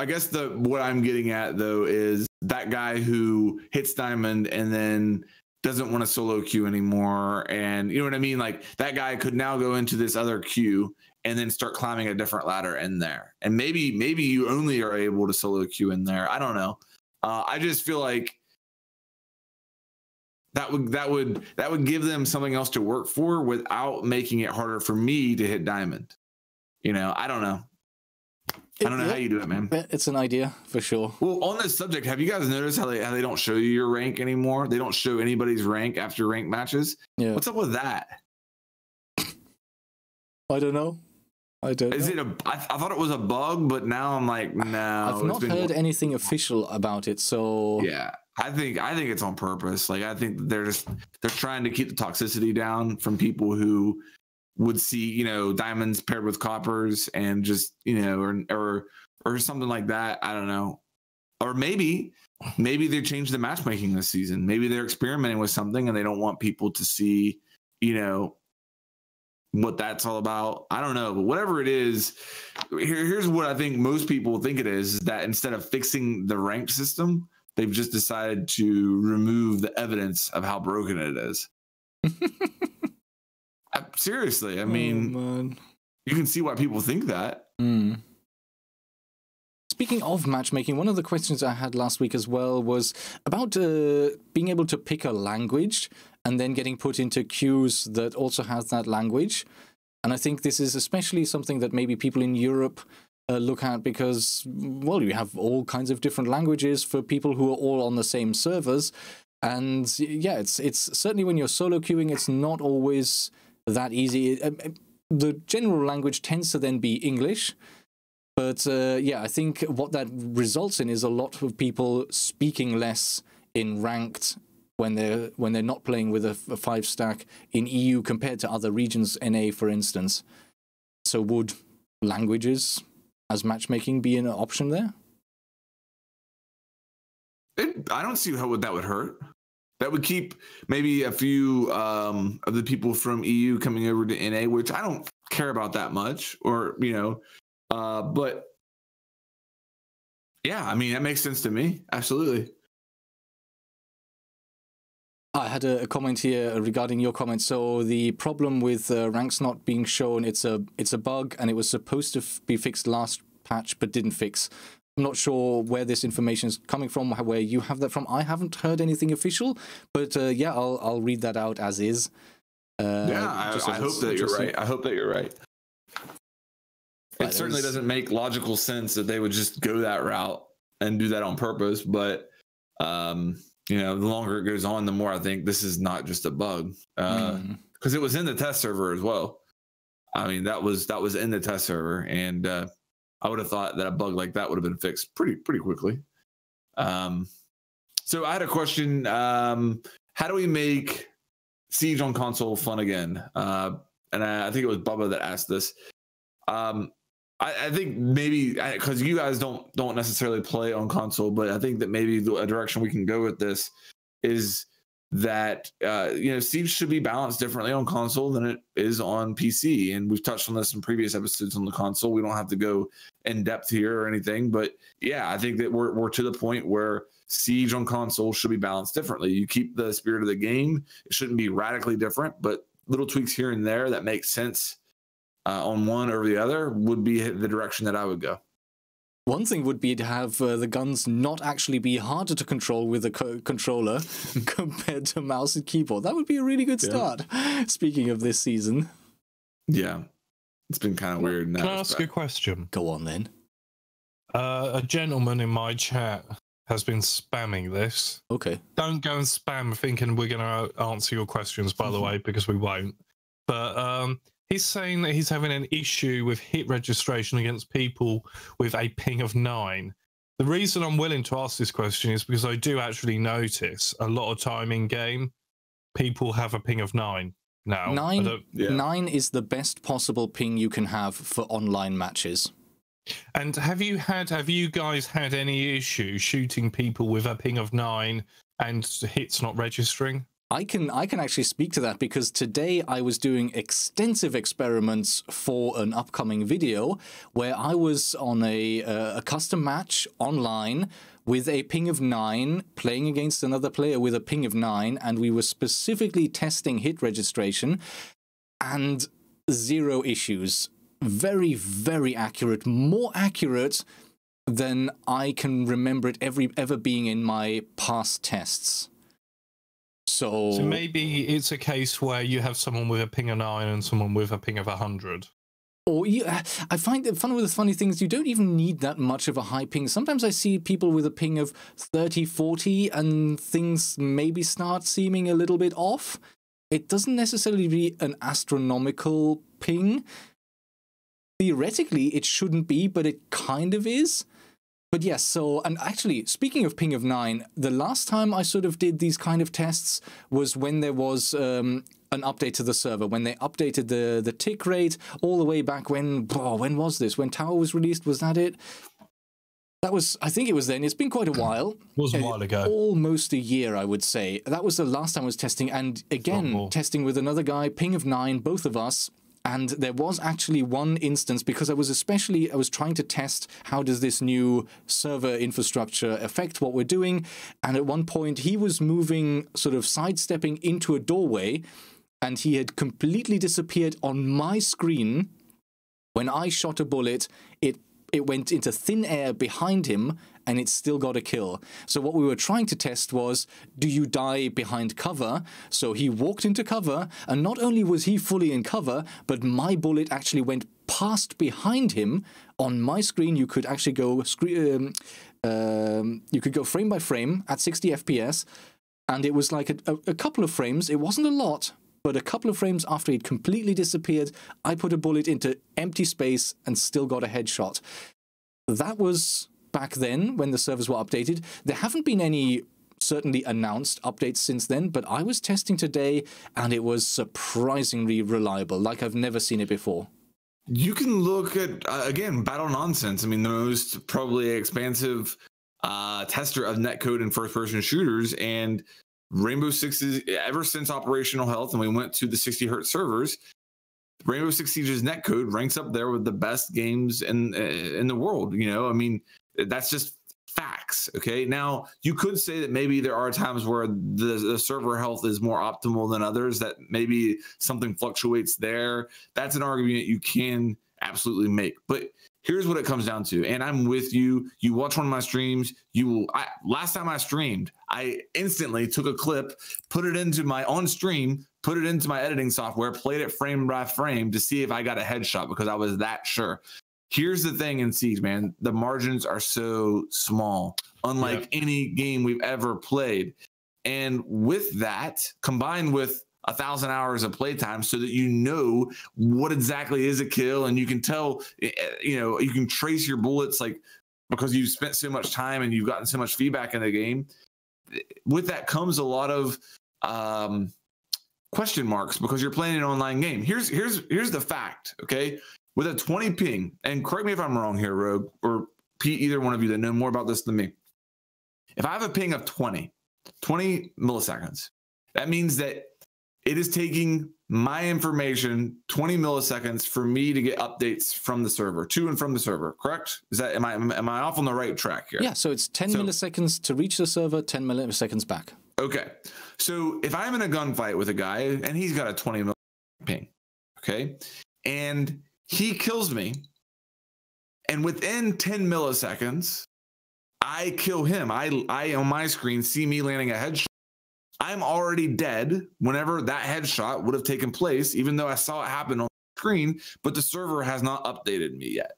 guess what I'm getting at though is that guy who hits diamond and then doesn't want to solo queue anymore, and you know what I mean? Like, that guy could now go into this other queue and then start climbing a different ladder in there. And maybe you only are able to solo queue in there. I don't know. I just feel like that would give them something else to work for without making it harder for me to hit diamond. I don't know. I don't know how you do it, man. It's an idea for sure. Well, on this subject, have you guys noticed how they don't show you your rank anymore? They don't show anybody's rank after ranked matches. Yeah. What's up with that? I don't know. I thought it was a bug, but now I'm like, no. I've not heard anything official about it, so yeah. I think it's on purpose. Like, I think they're trying to keep the toxicity down from people who would see, diamonds paired with coppers and just, or something like that. I don't know. Or maybe they changed the matchmaking this season. Maybe they're experimenting with something and they don't want people to see, what that's all about. I don't know, but whatever it is, here's what I think most people think it is that instead of fixing the ranked system, they've just decided to remove the evidence of how broken it is. Seriously, I mean, you can see why people think that. speaking of matchmaking, one of the questions I had last week as well was about being able to pick a language and then getting put into queues that also has that language. And I think this is especially something that maybe people in Europe look at because, well, you have all kinds of different languages for people who are all on the same servers. And yeah, it's certainly when you're solo queuing, it's not always that easy. The general language tends to then be English. But yeah, I think what that results in is a lot of people speaking less in ranked when they're not playing with a 5-stack in EU compared to other regions, NA, for instance. So would languages as matchmaking be an option there? I don't see how that would hurt. That would keep maybe a few of the people from EU coming over to NA, which I don't care about that much, or, you know, but yeah, I mean, that makes sense to me. Absolutely. I had a comment here regarding your comment. So the problem with ranks not being shown, it's a bug, and it was supposed to be fixed last patch, but didn't fix. I'm not sure where this information is coming from, where you have that from. I haven't heard anything official, but yeah, I'll read that out as is. Yeah, I hope that you're right. I hope that you're right. It certainly doesn't make logical sense that they would just go that route and do that on purpose, but you know, the longer it goes on, the more I think this is not just a bug, because it was in the test server as well. I mean, that was in the test server, and I would have thought that a bug like that would have been fixed pretty quickly. So I had a question: how do we make Siege on console fun again? And I think it was Bubba that asked this. I think maybe because you guys don't necessarily play on console, but I think that maybe a direction we can go with this is that you know, Siege should be balanced differently on console than it is on PC, and we've touched on this in previous episodes on the console. We don't have to go in depth here or anything, but yeah, I think that we're to the point where Siege on console should be balanced differently. You keep the spirit of the game; it shouldn't be radically different, but little tweaks here and there that make sense on one or the other would be the direction that I would go. One thing would be to have the guns not actually be harder to control with a controller compared to mouse and keyboard. That would be a really good start. Speaking of this season. Yeah, it's been kind of weird. Can I ask a question? Go on then. A gentleman in my chat has been spamming this. Okay. Don't go and spam thinking we're going to answer your questions, by the way, because we won't. But he's saying that he's having an issue with hit registration against people with a ping of 9. The reason I'm willing to ask this question is because I do actually notice a lot of time in game, people have a ping of 9 now. 9 is the best possible ping you can have for online matches. And have you guys had any issue shooting people with a ping of 9 and hits not registering? I can actually speak to that because today I was doing extensive experiments for an upcoming video where I was on a custom match online with a ping of 9, playing against another player with a ping of 9, and we were specifically testing hit registration, and 0 issues. Very, very accurate. More accurate than I can remember it ever being in my past tests. So maybe it's a case where you have someone with a ping of 9 and someone with a ping of 100. Or I find it fun with the funny things, you don't even need that much of a high ping. Sometimes I see people with a ping of 30, 40, and things maybe start seeming a little bit off. It doesn't necessarily be an astronomical ping. Theoretically, it shouldn't be, but it kind of is. But yes, so, and actually, speaking of ping of 9, the last time I sort of did these kind of tests was when there was an update to the server, when they updated the tick rate all the way back when was this? When Tower was released, was that it? That was, I think it was then. It's been quite a while. It was a while ago. Almost a year, I would say. That was the last time I was testing, and again, testing with another guy, ping of 9, both of us. And there was actually one instance, because I was trying to test how does this new server infrastructure affect what we're doing. And at one point, he was moving, sort of sidestepping into a doorway, and he had completely disappeared on my screen. When I shot a bullet, it it went into thin air behind him, and it still got a kill. So what we were trying to test was, do you die behind cover? So he walked into cover, and not only was he fully in cover, but my bullet actually went past behind him. On my screen, you could actually go frame by frame at 60 FPS, and it was like a couple of frames. It wasn't a lot, but a couple of frames after it completely disappeared, I put a bullet into empty space and still got a headshot. That was back then when the servers were updated. There haven't been any certainly announced updates since then, but I was testing today and it was surprisingly reliable, like I've never seen it before. You can look at, again, Battle Nonsense. I mean, the most probably expansive tester of netcode and first-person shooters, and Rainbow Six's, ever since Operational Health and we went to the 60 hertz servers, Rainbow Six Siege's netcode ranks up there with the best games in the world. You know, I mean, that's just facts. Okay. Now, you could say that maybe there are times where the server health is more optimal than others, that maybe something fluctuates there. That's an argument you can absolutely make. But here's what it comes down to. And I'm with you. You watch one of my streams. Last time I streamed, I instantly took a clip, put it into my editing software, played it frame by frame to see if I got a headshot, because I was that sure. Here's the thing in Siege, man. The margins are so small, unlike any game we've ever played. And with that, combined with 1,000 hours of playtime, so that you know what exactly is a kill, and you can tell, you know, you can trace your bullets, like, because you've spent so much time and you've gotten so much feedback in the game. With that comes a lot of question marks, because you're playing an online game. Here's the fact, okay? With a 20 ping, and correct me if I'm wrong here, Rogue, or Pete, either one of you that know more about this than me. If I have a ping of 20 milliseconds, that means that it is taking my information 20 milliseconds for me to get updates from the server, to and from the server, correct? Is that, am I off on the right track here? Yeah, so it's 10 milliseconds to reach the server, 10 milliseconds back. Okay. So if I'm in a gunfight with a guy and he's got a 20 millisecond ping, okay, and he kills me, and within 10 milliseconds, I kill him. I on my screen see me landing a headshot. I'm already dead whenever that headshot would have taken place, even though I saw it happen on the screen, but the server has not updated me yet.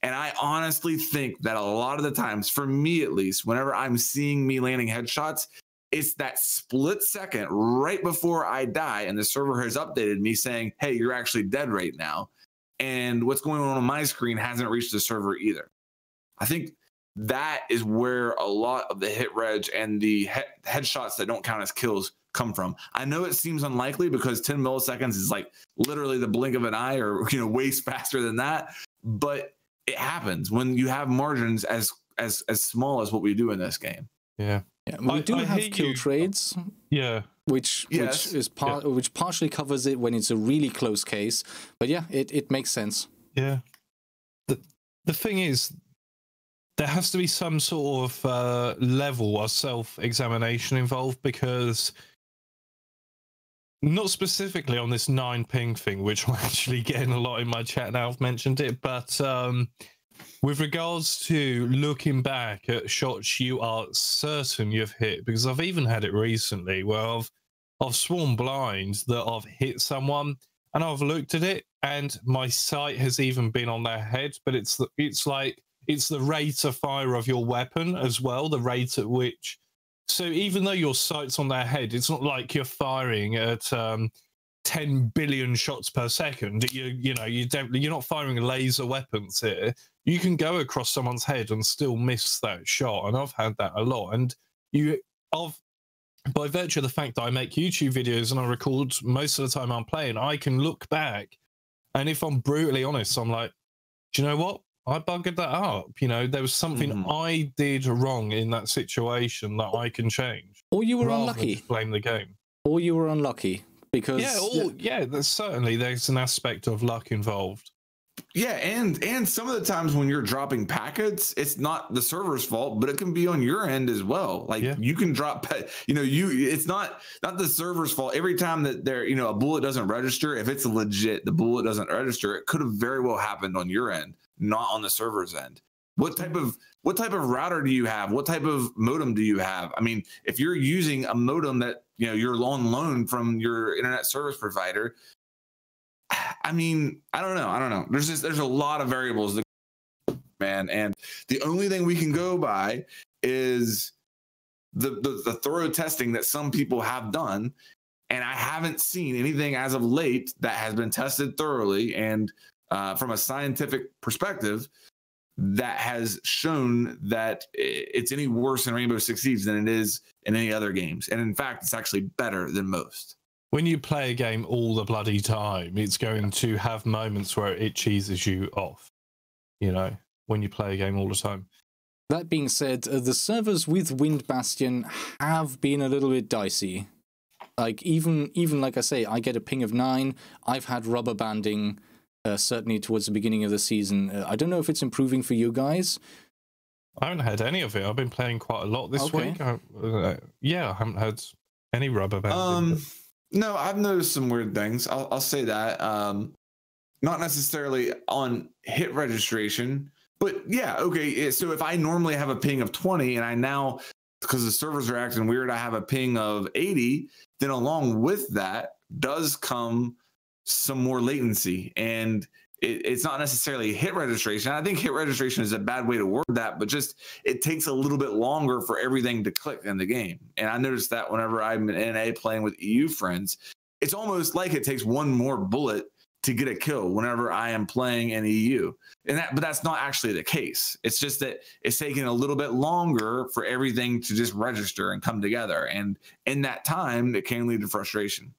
And I honestly think that a lot of the times, for me at least, whenever I'm seeing me landing headshots, it's that split second right before I die and the server has updated me saying, hey, you're actually dead right now. And what's going on my screen hasn't reached the server either. I think that is where a lot of the hit reg and the headshots that don't count as kills come from. I know it seems unlikely because 10 milliseconds is like literally the blink of an eye, or, you know, way faster than that. But it happens when you have margins as small as what we do in this game. Yeah. Yeah, we do have kill trades. Yeah. Which partially covers it when it's a really close case. But yeah, it makes sense. Yeah. The thing is, there has to be some sort of level of self-examination involved, because not specifically on this 9 ping thing, which I'm actually getting a lot in my chat now, I've mentioned it, but with regards to looking back at shots you are certain you've hit, because I've even had it recently where I've sworn blind that I've hit someone and I've looked at it and my sight has even been on their head, but it's the rate of fire of your weapon as well, the rate at which. So even though your sight's on their head, it's not like you're firing at 10 billion shots per second. You're not firing laser weapons here. You can go across someone's head and still miss that shot, and I've had that a lot. And by virtue of the fact that I make YouTube videos and I record most of the time I'm playing, I can look back, and if I'm brutally honest, I'm like, do you know what? I buggered that up. You know, there was something I did wrong in that situation that I can change. Or you were unlucky. Blame the game. Or you were unlucky because there's an aspect of luck involved. Yeah, and some of the times when you're dropping packets, it's not the server's fault, but it can be on your end as well. Like you can drop, it's not the server's fault. Every time that a bullet doesn't register, if it's legit, the bullet doesn't register, it could have very well happened on your end. not on the server's end. What type of router do you have? What type of modem do you have? I mean, if you're using a modem that, you know, you're on loan from your internet service provider, I mean, I don't know. There's a lot of variables, man, and the only thing we can go by is the thorough testing that some people have done, and I haven't seen anything as of late that has been tested thoroughly and from a scientific perspective that has shown that it's any worse in Rainbow Six Siege than it is in any other games. And in fact, it's actually better than most. When you play a game all the bloody time, it's going to have moments where it cheeses you off, you know, when you play a game all the time. That being said, the servers with Wind Bastion have been a little bit dicey. Like, even like I say, I get a ping of 9. I've had rubber banding, certainly towards the beginning of the season. I don't know if it's improving for you guys. I haven't had any of it. I've been playing quite a lot this week. Yeah, I haven't had any rubber banding. No, I've noticed some weird things. I'll say that. Not necessarily on hit registration, but yeah, okay. So if I normally have a ping of 20 and I now, because the servers are acting weird, I have a ping of 80, then along with that does come some more latency, and it's not necessarily hit registration. I think hit registration is a bad way to word that, but just it takes a little bit longer for everything to click in the game. And I noticed that whenever I'm in NA playing with EU friends, it's almost like it takes one more bullet to get a kill whenever I am playing in EU. But that's not actually the case. It's just that it's taking a little bit longer for everything to just register and come together. And in that time, it can lead to frustration.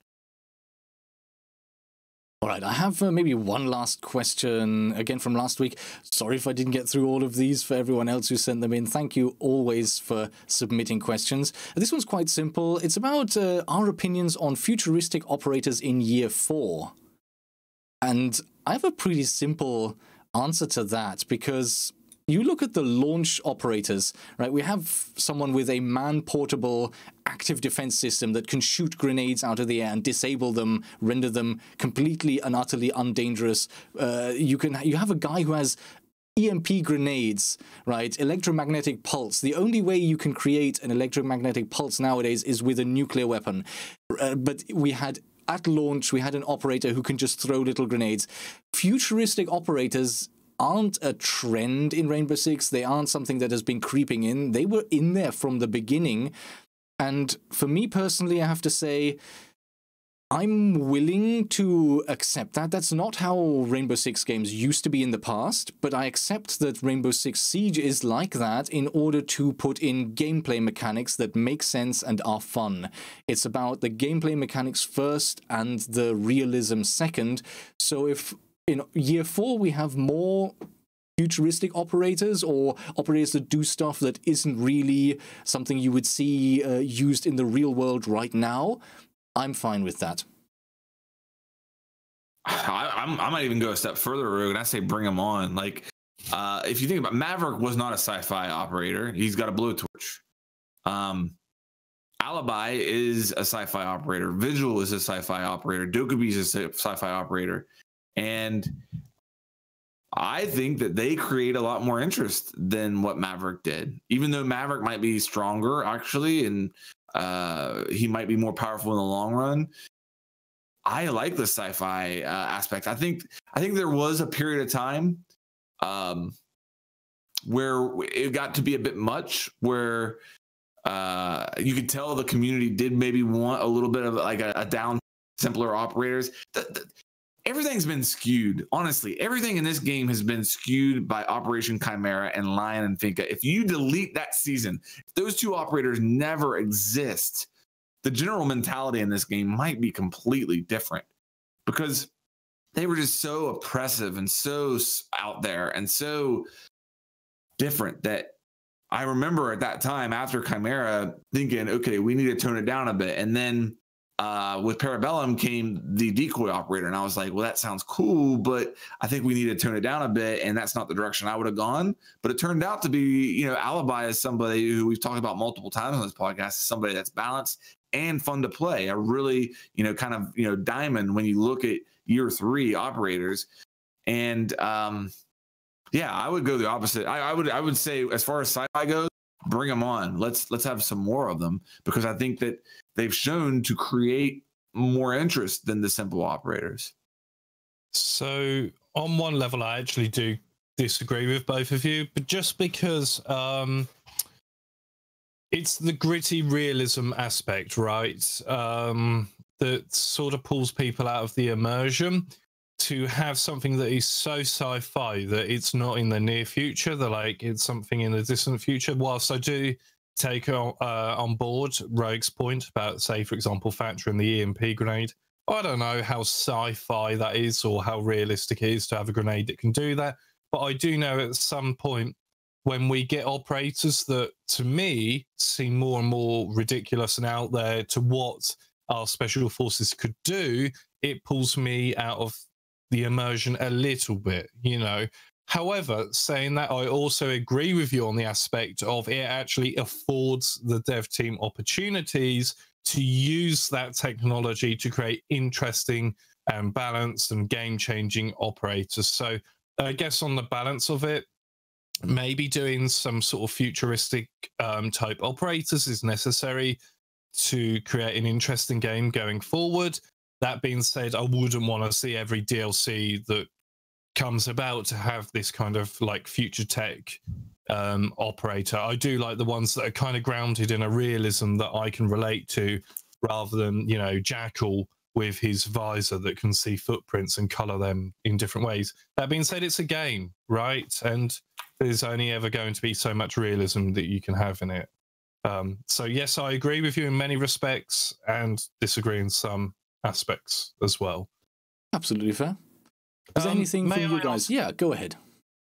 All right, I have maybe one last question, again from last week. Sorry if I didn't get through all of these for everyone else who sent them in. Thank you always for submitting questions. This one's quite simple. It's about our opinions on futuristic operators in Year 4. And I have a pretty simple answer to that, because you look at the launch operators, right? We have someone with a man-portable active defense system that can shoot grenades out of the air and disable them, render them completely and utterly undangerous. You have a guy who has EMP grenades, right? Electromagnetic pulse. The only way you can create an electromagnetic pulse nowadays is with a nuclear weapon. But at launch, we had an operator who can just throw little grenades. Futuristic operators aren't a trend in Rainbow Six. They aren't something that has been creeping in. They were in there from the beginning. And for me personally, I have to say, I'm willing to accept that. That's not how Rainbow Six games used to be in the past, but I accept that Rainbow Six Siege is like that in order to put in gameplay mechanics that make sense and are fun. It's about the gameplay mechanics first and the realism second. So if in Year 4 we have more futuristic operators, or operators that do stuff that isn't really something you would see used in the real world right now, I'm fine with that. I might even go a step further, Rogue, and I say bring him on. Like, if you think about Maverick, was not a sci-fi operator. He's got a blowtorch. Alibi is a sci-fi operator. Vigil is a sci-fi operator. Dokkaebi is a sci-fi operator. And I think that they create a lot more interest than what Maverick did, even though Maverick might be stronger, actually, and he might be more powerful in the long run. I like the sci-fi aspect. I think there was a period of time where it got to be a bit much, where you could tell the community did maybe want a little bit of like a down, simpler operators. Everything's been skewed. Honestly, everything in this game has been skewed by Operation Chimera and Lion and Finka. If you delete that season, if those two operators never exist, the general mentality in this game might be completely different, because they were just so oppressive and so out there and so different that I remember at that time after Chimera thinking, okay, we need to tone it down a bit. And then with Parabellum came the decoy operator, and I was like, well, that sounds cool, but I think we need to tone it down a bit, and that's not the direction I would have gone. But it turned out to be, Alibi is somebody who we've talked about multiple times on this podcast, somebody that's balanced and fun to play. A really, diamond when you look at Year 3 operators. And Yeah, I would go the opposite. I would say, as far as sci-fi goes, bring them on. Let's have some more of them, because I think that they've shown to create more interest than the simple operators. So on one level, I actually do disagree with both of you, but just because it's the gritty realism aspect, right? That sort of pulls people out of the immersion. To have something that is so sci-fi that it's not in the near future, that like it's something in the distant future. Whilst I do take on board Rogue's point about, say, for example, factoring the EMP grenade, I don't know how sci-fi that is or how realistic it is to have a grenade that can do that. But I do know at some point when we get operators that, to me, seem more and more ridiculous and out there to what our special forces could do, it pulls me out of the immersion a little bit, you know. However, saying that, I also agree with you on the aspect of it actually affords the dev team opportunities to use that technology to create interesting and balanced and game-changing operators. So I guess on the balance of it, maybe doing some sort of futuristic type operators is necessary to create an interesting game going forward. That being said, I wouldn't want to see every DLC that comes about to have this kind of like future tech operator. I do like the ones that are kind of grounded in a realism that I can relate to, rather than, you know, Jackal with his visor that can see footprints and color them in different ways. That being said, it's a game, right? And there's only ever going to be so much realism that you can have in it. So yes, I agree with you in many respects and disagree in some aspects as well. Absolutely fair. Is there anything from you guys? Yeah, go ahead.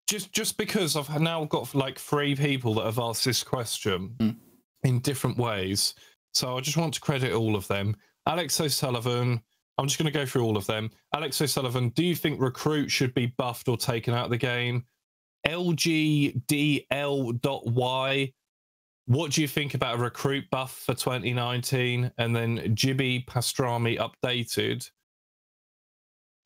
Just because I've now got like 3 people that have asked this question in different ways, so I just want to credit all of them. Alex O'Sullivan, I'm just going to go through all of them. Alex O'Sullivan, do you think Recruit should be buffed or taken out of the game? LGDL.Y, what do you think about a Recruit buff for 2019? And then Jibby Pastrami updated.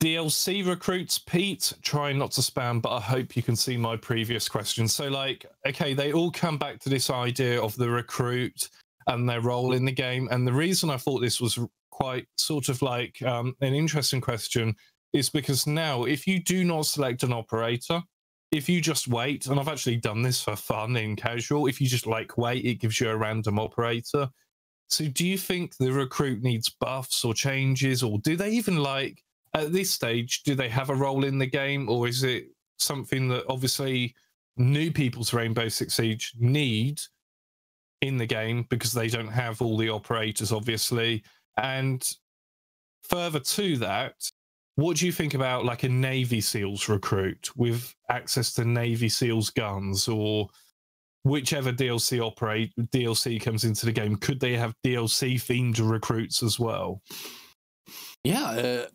DLC recruits, Pete, trying not to spam, but I hope you can see my previous question. So, like, okay, they all come back to this idea of the recruit and their role in the game. And the reason I thought this was quite sort of like an interesting question is because now, if you do not select an operator, if you just wait, and I've actually done this for fun in casual, if you just like wait, it gives you a random operator. So do you think the recruit needs buffs or changes, or do they even like, at this stage, do they have a role in the game, or is it something that obviously new people to Rainbow Six Siege need in the game because they don't have all the operators, obviously? And further to that, what do you think about like a Navy SEALs recruit with access to Navy SEALs guns, or whichever DLC comes into the game? Could they have DLC themed recruits as well? Yeah,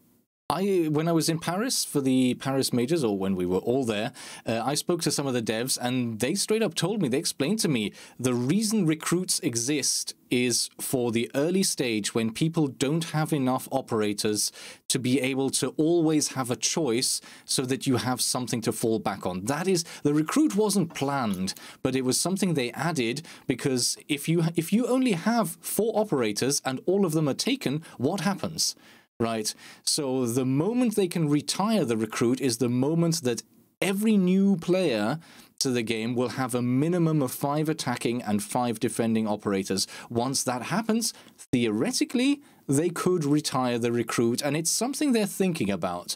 when I was in Paris for the Paris Majors, or when we were all there, I spoke to some of the devs, and they straight up told me, they explained to me, the reason recruits exist is for the early stage when people don't have enough operators to be able to always have a choice, so that you have something to fall back on. That is, the recruit wasn't planned, but it was something they added, because if you only have 4 operators and all of them are taken, what happens? Right, so the moment they can retire the recruit is the moment that every new player to the game will have a minimum of 5 attacking and 5 defending operators. Once that happens, theoretically, they could retire the recruit, and it's something they're thinking about.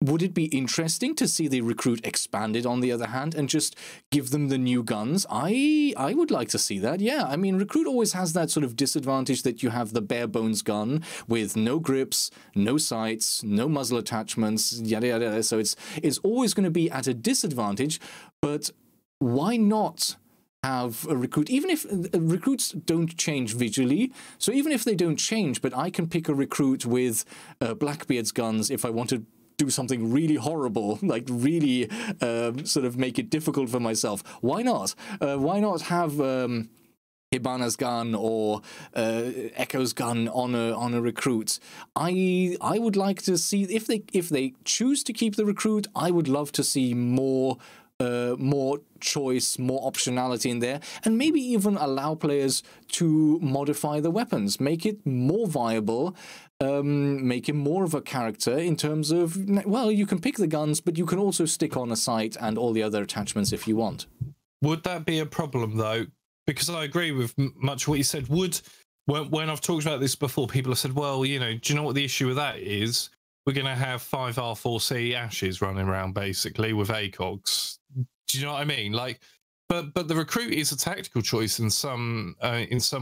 Would it be interesting to see the recruit expanded, on the other hand, and just give them the new guns? I would like to see that, yeah. I mean, recruit always has that sort of disadvantage that you have the bare bones gun with no grips, no sights, no muzzle attachments, yada yada yada. So it's always going to be at a disadvantage, but why not have a recruit, even if recruits don't change visually, so even if they don't change, but I can pick a recruit with Blackbeard's guns if I want to do something really horrible, like really sort of make it difficult for myself. Why not? Why not have Hibana's gun or Echo's gun on a recruit. I would like to see if they choose to keep the recruit. I would love to see more choice, more optionality in there, and maybe even allow players to modify the weapons, make it more viable, make him more of a character in terms of, well, you can pick the guns, but you can also stick on a sight and all the other attachments if you want. Would that be a problem, though? Because I agree with much of what you said. When I've talked about this before, people have said, well, you know, do you know what the issue with that is? We're going to have 5 R4C Ashes running around, basically, with ACOGs. Do you know what I mean? Like, but the recruit is a tactical choice in some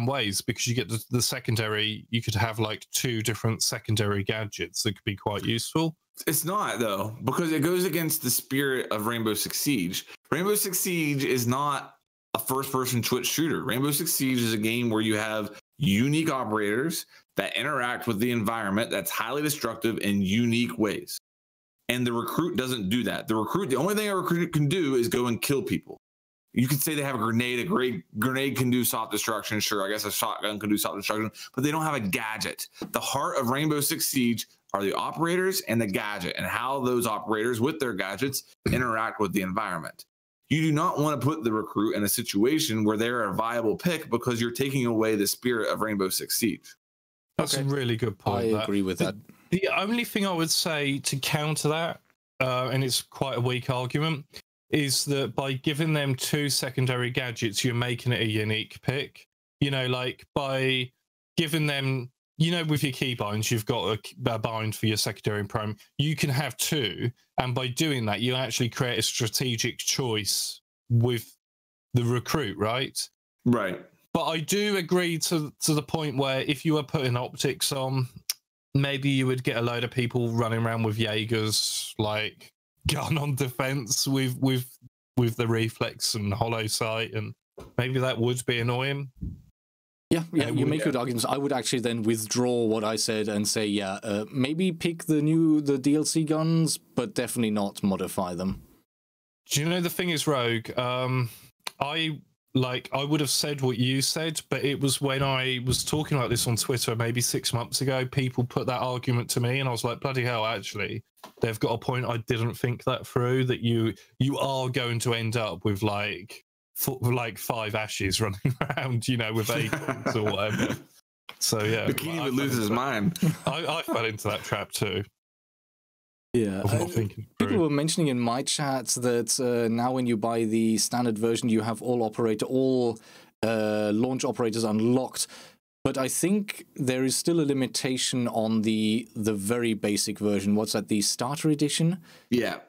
ways, because you get the secondary. You could have like 2 different secondary gadgets that could be quite useful. It's not, though, because it goes against the spirit of Rainbow Six Siege. Rainbow Six Siege is not a first-person twitch shooter. Rainbow Six Siege is a game where you have unique operators that interact with the environment that's highly destructive in unique ways. And the recruit doesn't do that. The only thing a recruit can do is go and kill people. You could say they have a grenade. A grenade can do soft destruction. Sure, I guess a shotgun can do soft destruction, but they don't have a gadget. The heart of Rainbow Six Siege are the operators and the gadget, and how those operators with their gadgets interact with the environment. You do not want to put the recruit in a situation where they're a viable pick, because you're taking away the spirit of Rainbow Six Siege. That's a really good point. I agree with that. The only thing I would say to counter that, and it's quite a weak argument, is that by giving them 2 secondary gadgets, you're making it a unique pick. You know, like by giving them, you know, with your keybinds, you've got a bind for your secondary and prime. You can have 2, and by doing that, you actually create a strategic choice with the recruit, right? Right. But I do agree to the point where if you were putting optics on, maybe you would get a load of people running around with Jaegers, like gun on defense with the reflex and hollow sight, and maybe that would be annoying. Yeah, you make good arguments. I would actually then withdraw what I said and say, maybe pick the DLC guns, but definitely not modify them. Do you know the thing is, Rogue? I would have said what you said, but it was when I was talking about this on Twitter maybe 6 months ago, people put that argument to me, and I was like, bloody hell, actually, they've got a point. I didn't think that through, that you are going to end up with like 5 Ashes running around, you know, with ACOGs or whatever. So yeah, Bikini would lose his mind. I fell into that trap too. Yeah, people were mentioning in my chat that now when you buy the standard version, you have all launch operators unlocked. But I think there is still a limitation on the very basic version. What's that? The starter edition? Yeah.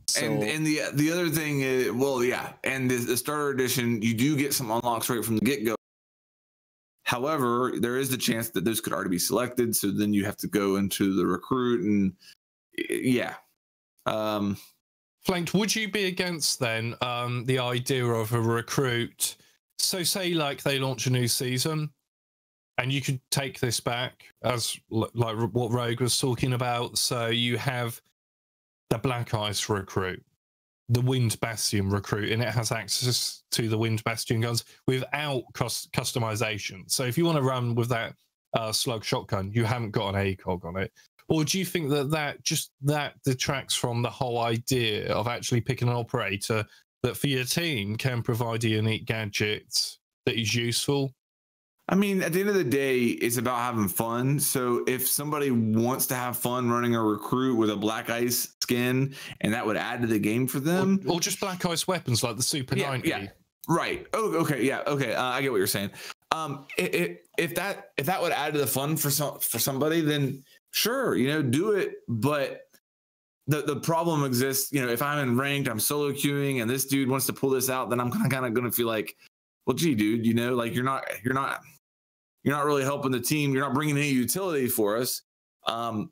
So, and the other thing is, well, yeah, and the starter edition, you do get some unlocks right from the get-go. However, there is the chance that those could already be selected, so then you have to go into the recruit, and yeah. Flanked, would you be against then the idea of a recruit? So say like they launch a new season, and you could take this back as like what Rogue was talking about. So you have the Black Ice recruit, the Wind Bastion recruit, and it has access to the Wind Bastion guns without customization. So if you want to run with that slug shotgun, you haven't got an ACOG on it. Or do you think that detracts from the whole idea of actually picking an operator that for your team can provide a unique gadget that is useful? I mean, at the end of the day, it's about having fun. So if somebody wants to have fun running a recruit with a Black Ice skin, and that would add to the game for them, or just Black Ice weapons like the Super 90. Yeah, right. Oh, okay, yeah, okay. I get what you're saying. If that would add to the fun for somebody, then sure, you know, do it. But the problem exists. You know, if I'm in ranked, I'm solo queuing, and this dude wants to pull this out, then I'm kind of going to feel like, well, gee, dude, you know, like you're not really helping the team. You're not bringing any utility for us. And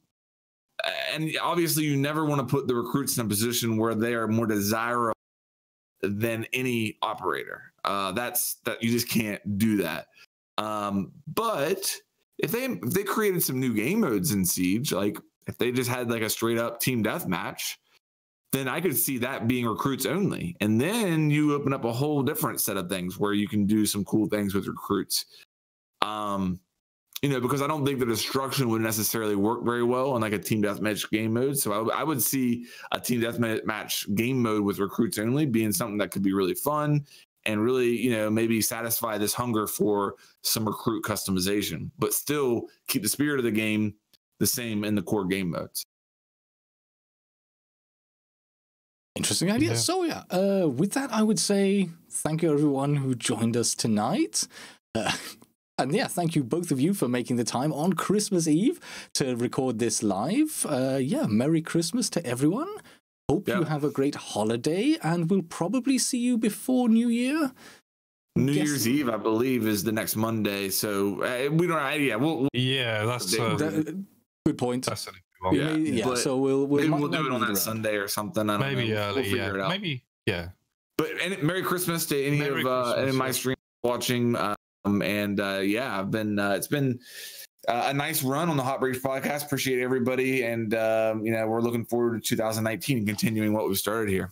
obviously you never want to put the recruits in a position where they are more desirable than any operator. That you just can't do that. But if they created some new game modes in Siege, like if they just had like a straight up team deathmatch, then I could see that being recruits only. And then you open up a whole different set of things where you can do some cool things with recruits. You know, because I don't think the destruction would necessarily work very well in like a team deathmatch game mode. So I would see a team deathmatch game mode with recruits only being something that could be really fun and really, you know, maybe satisfy this hunger for some recruit customization, but still keep the spirit of the game the same in the core game modes. Interesting idea. Yeah. So yeah, with that, I would say thank you everyone who joined us tonight. And yeah, thank you both of you for making the time on Christmas Eve to record this live. Yeah, Merry Christmas to everyone. Hope you have a great holiday, and we'll probably see you before New Year. New Year's Eve, I believe, is the next Monday. So we don't. Yeah, that's good point. That's so we'll do it on that Sunday or something. I don't know. Early. We'll maybe. Yeah. But Merry Christmas to any of my stream watching. Yeah, I've been it's been a nice run on the Hot Breach podcast. Appreciate everybody, and you know, we're looking forward to 2019 and continuing what we've started here.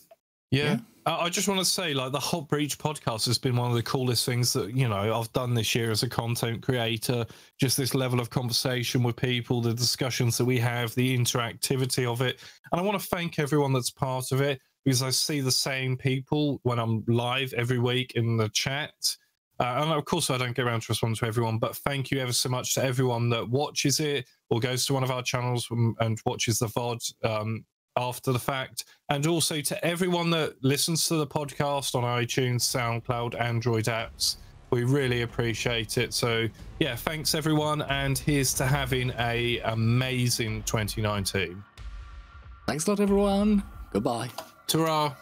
Yeah. I just want to say, like, the Hot Breach podcast has been one of the coolest things that, you know, I've done this year as a content creator. Just this level of conversation with people, the discussions that we have, the interactivity of it. And I want to thank everyone that's part of it, because I see the same people when I'm live every week in the chat. And of course, I don't get around to respond to everyone, but thank you ever so much to everyone that watches it or goes to one of our channels and watches the VOD after the fact. And also to everyone that listens to the podcast on iTunes, SoundCloud, Android apps. We really appreciate it. So yeah, thanks everyone. And here's to having an amazing 2019. Thanks a lot, everyone. Goodbye. Ta-ra.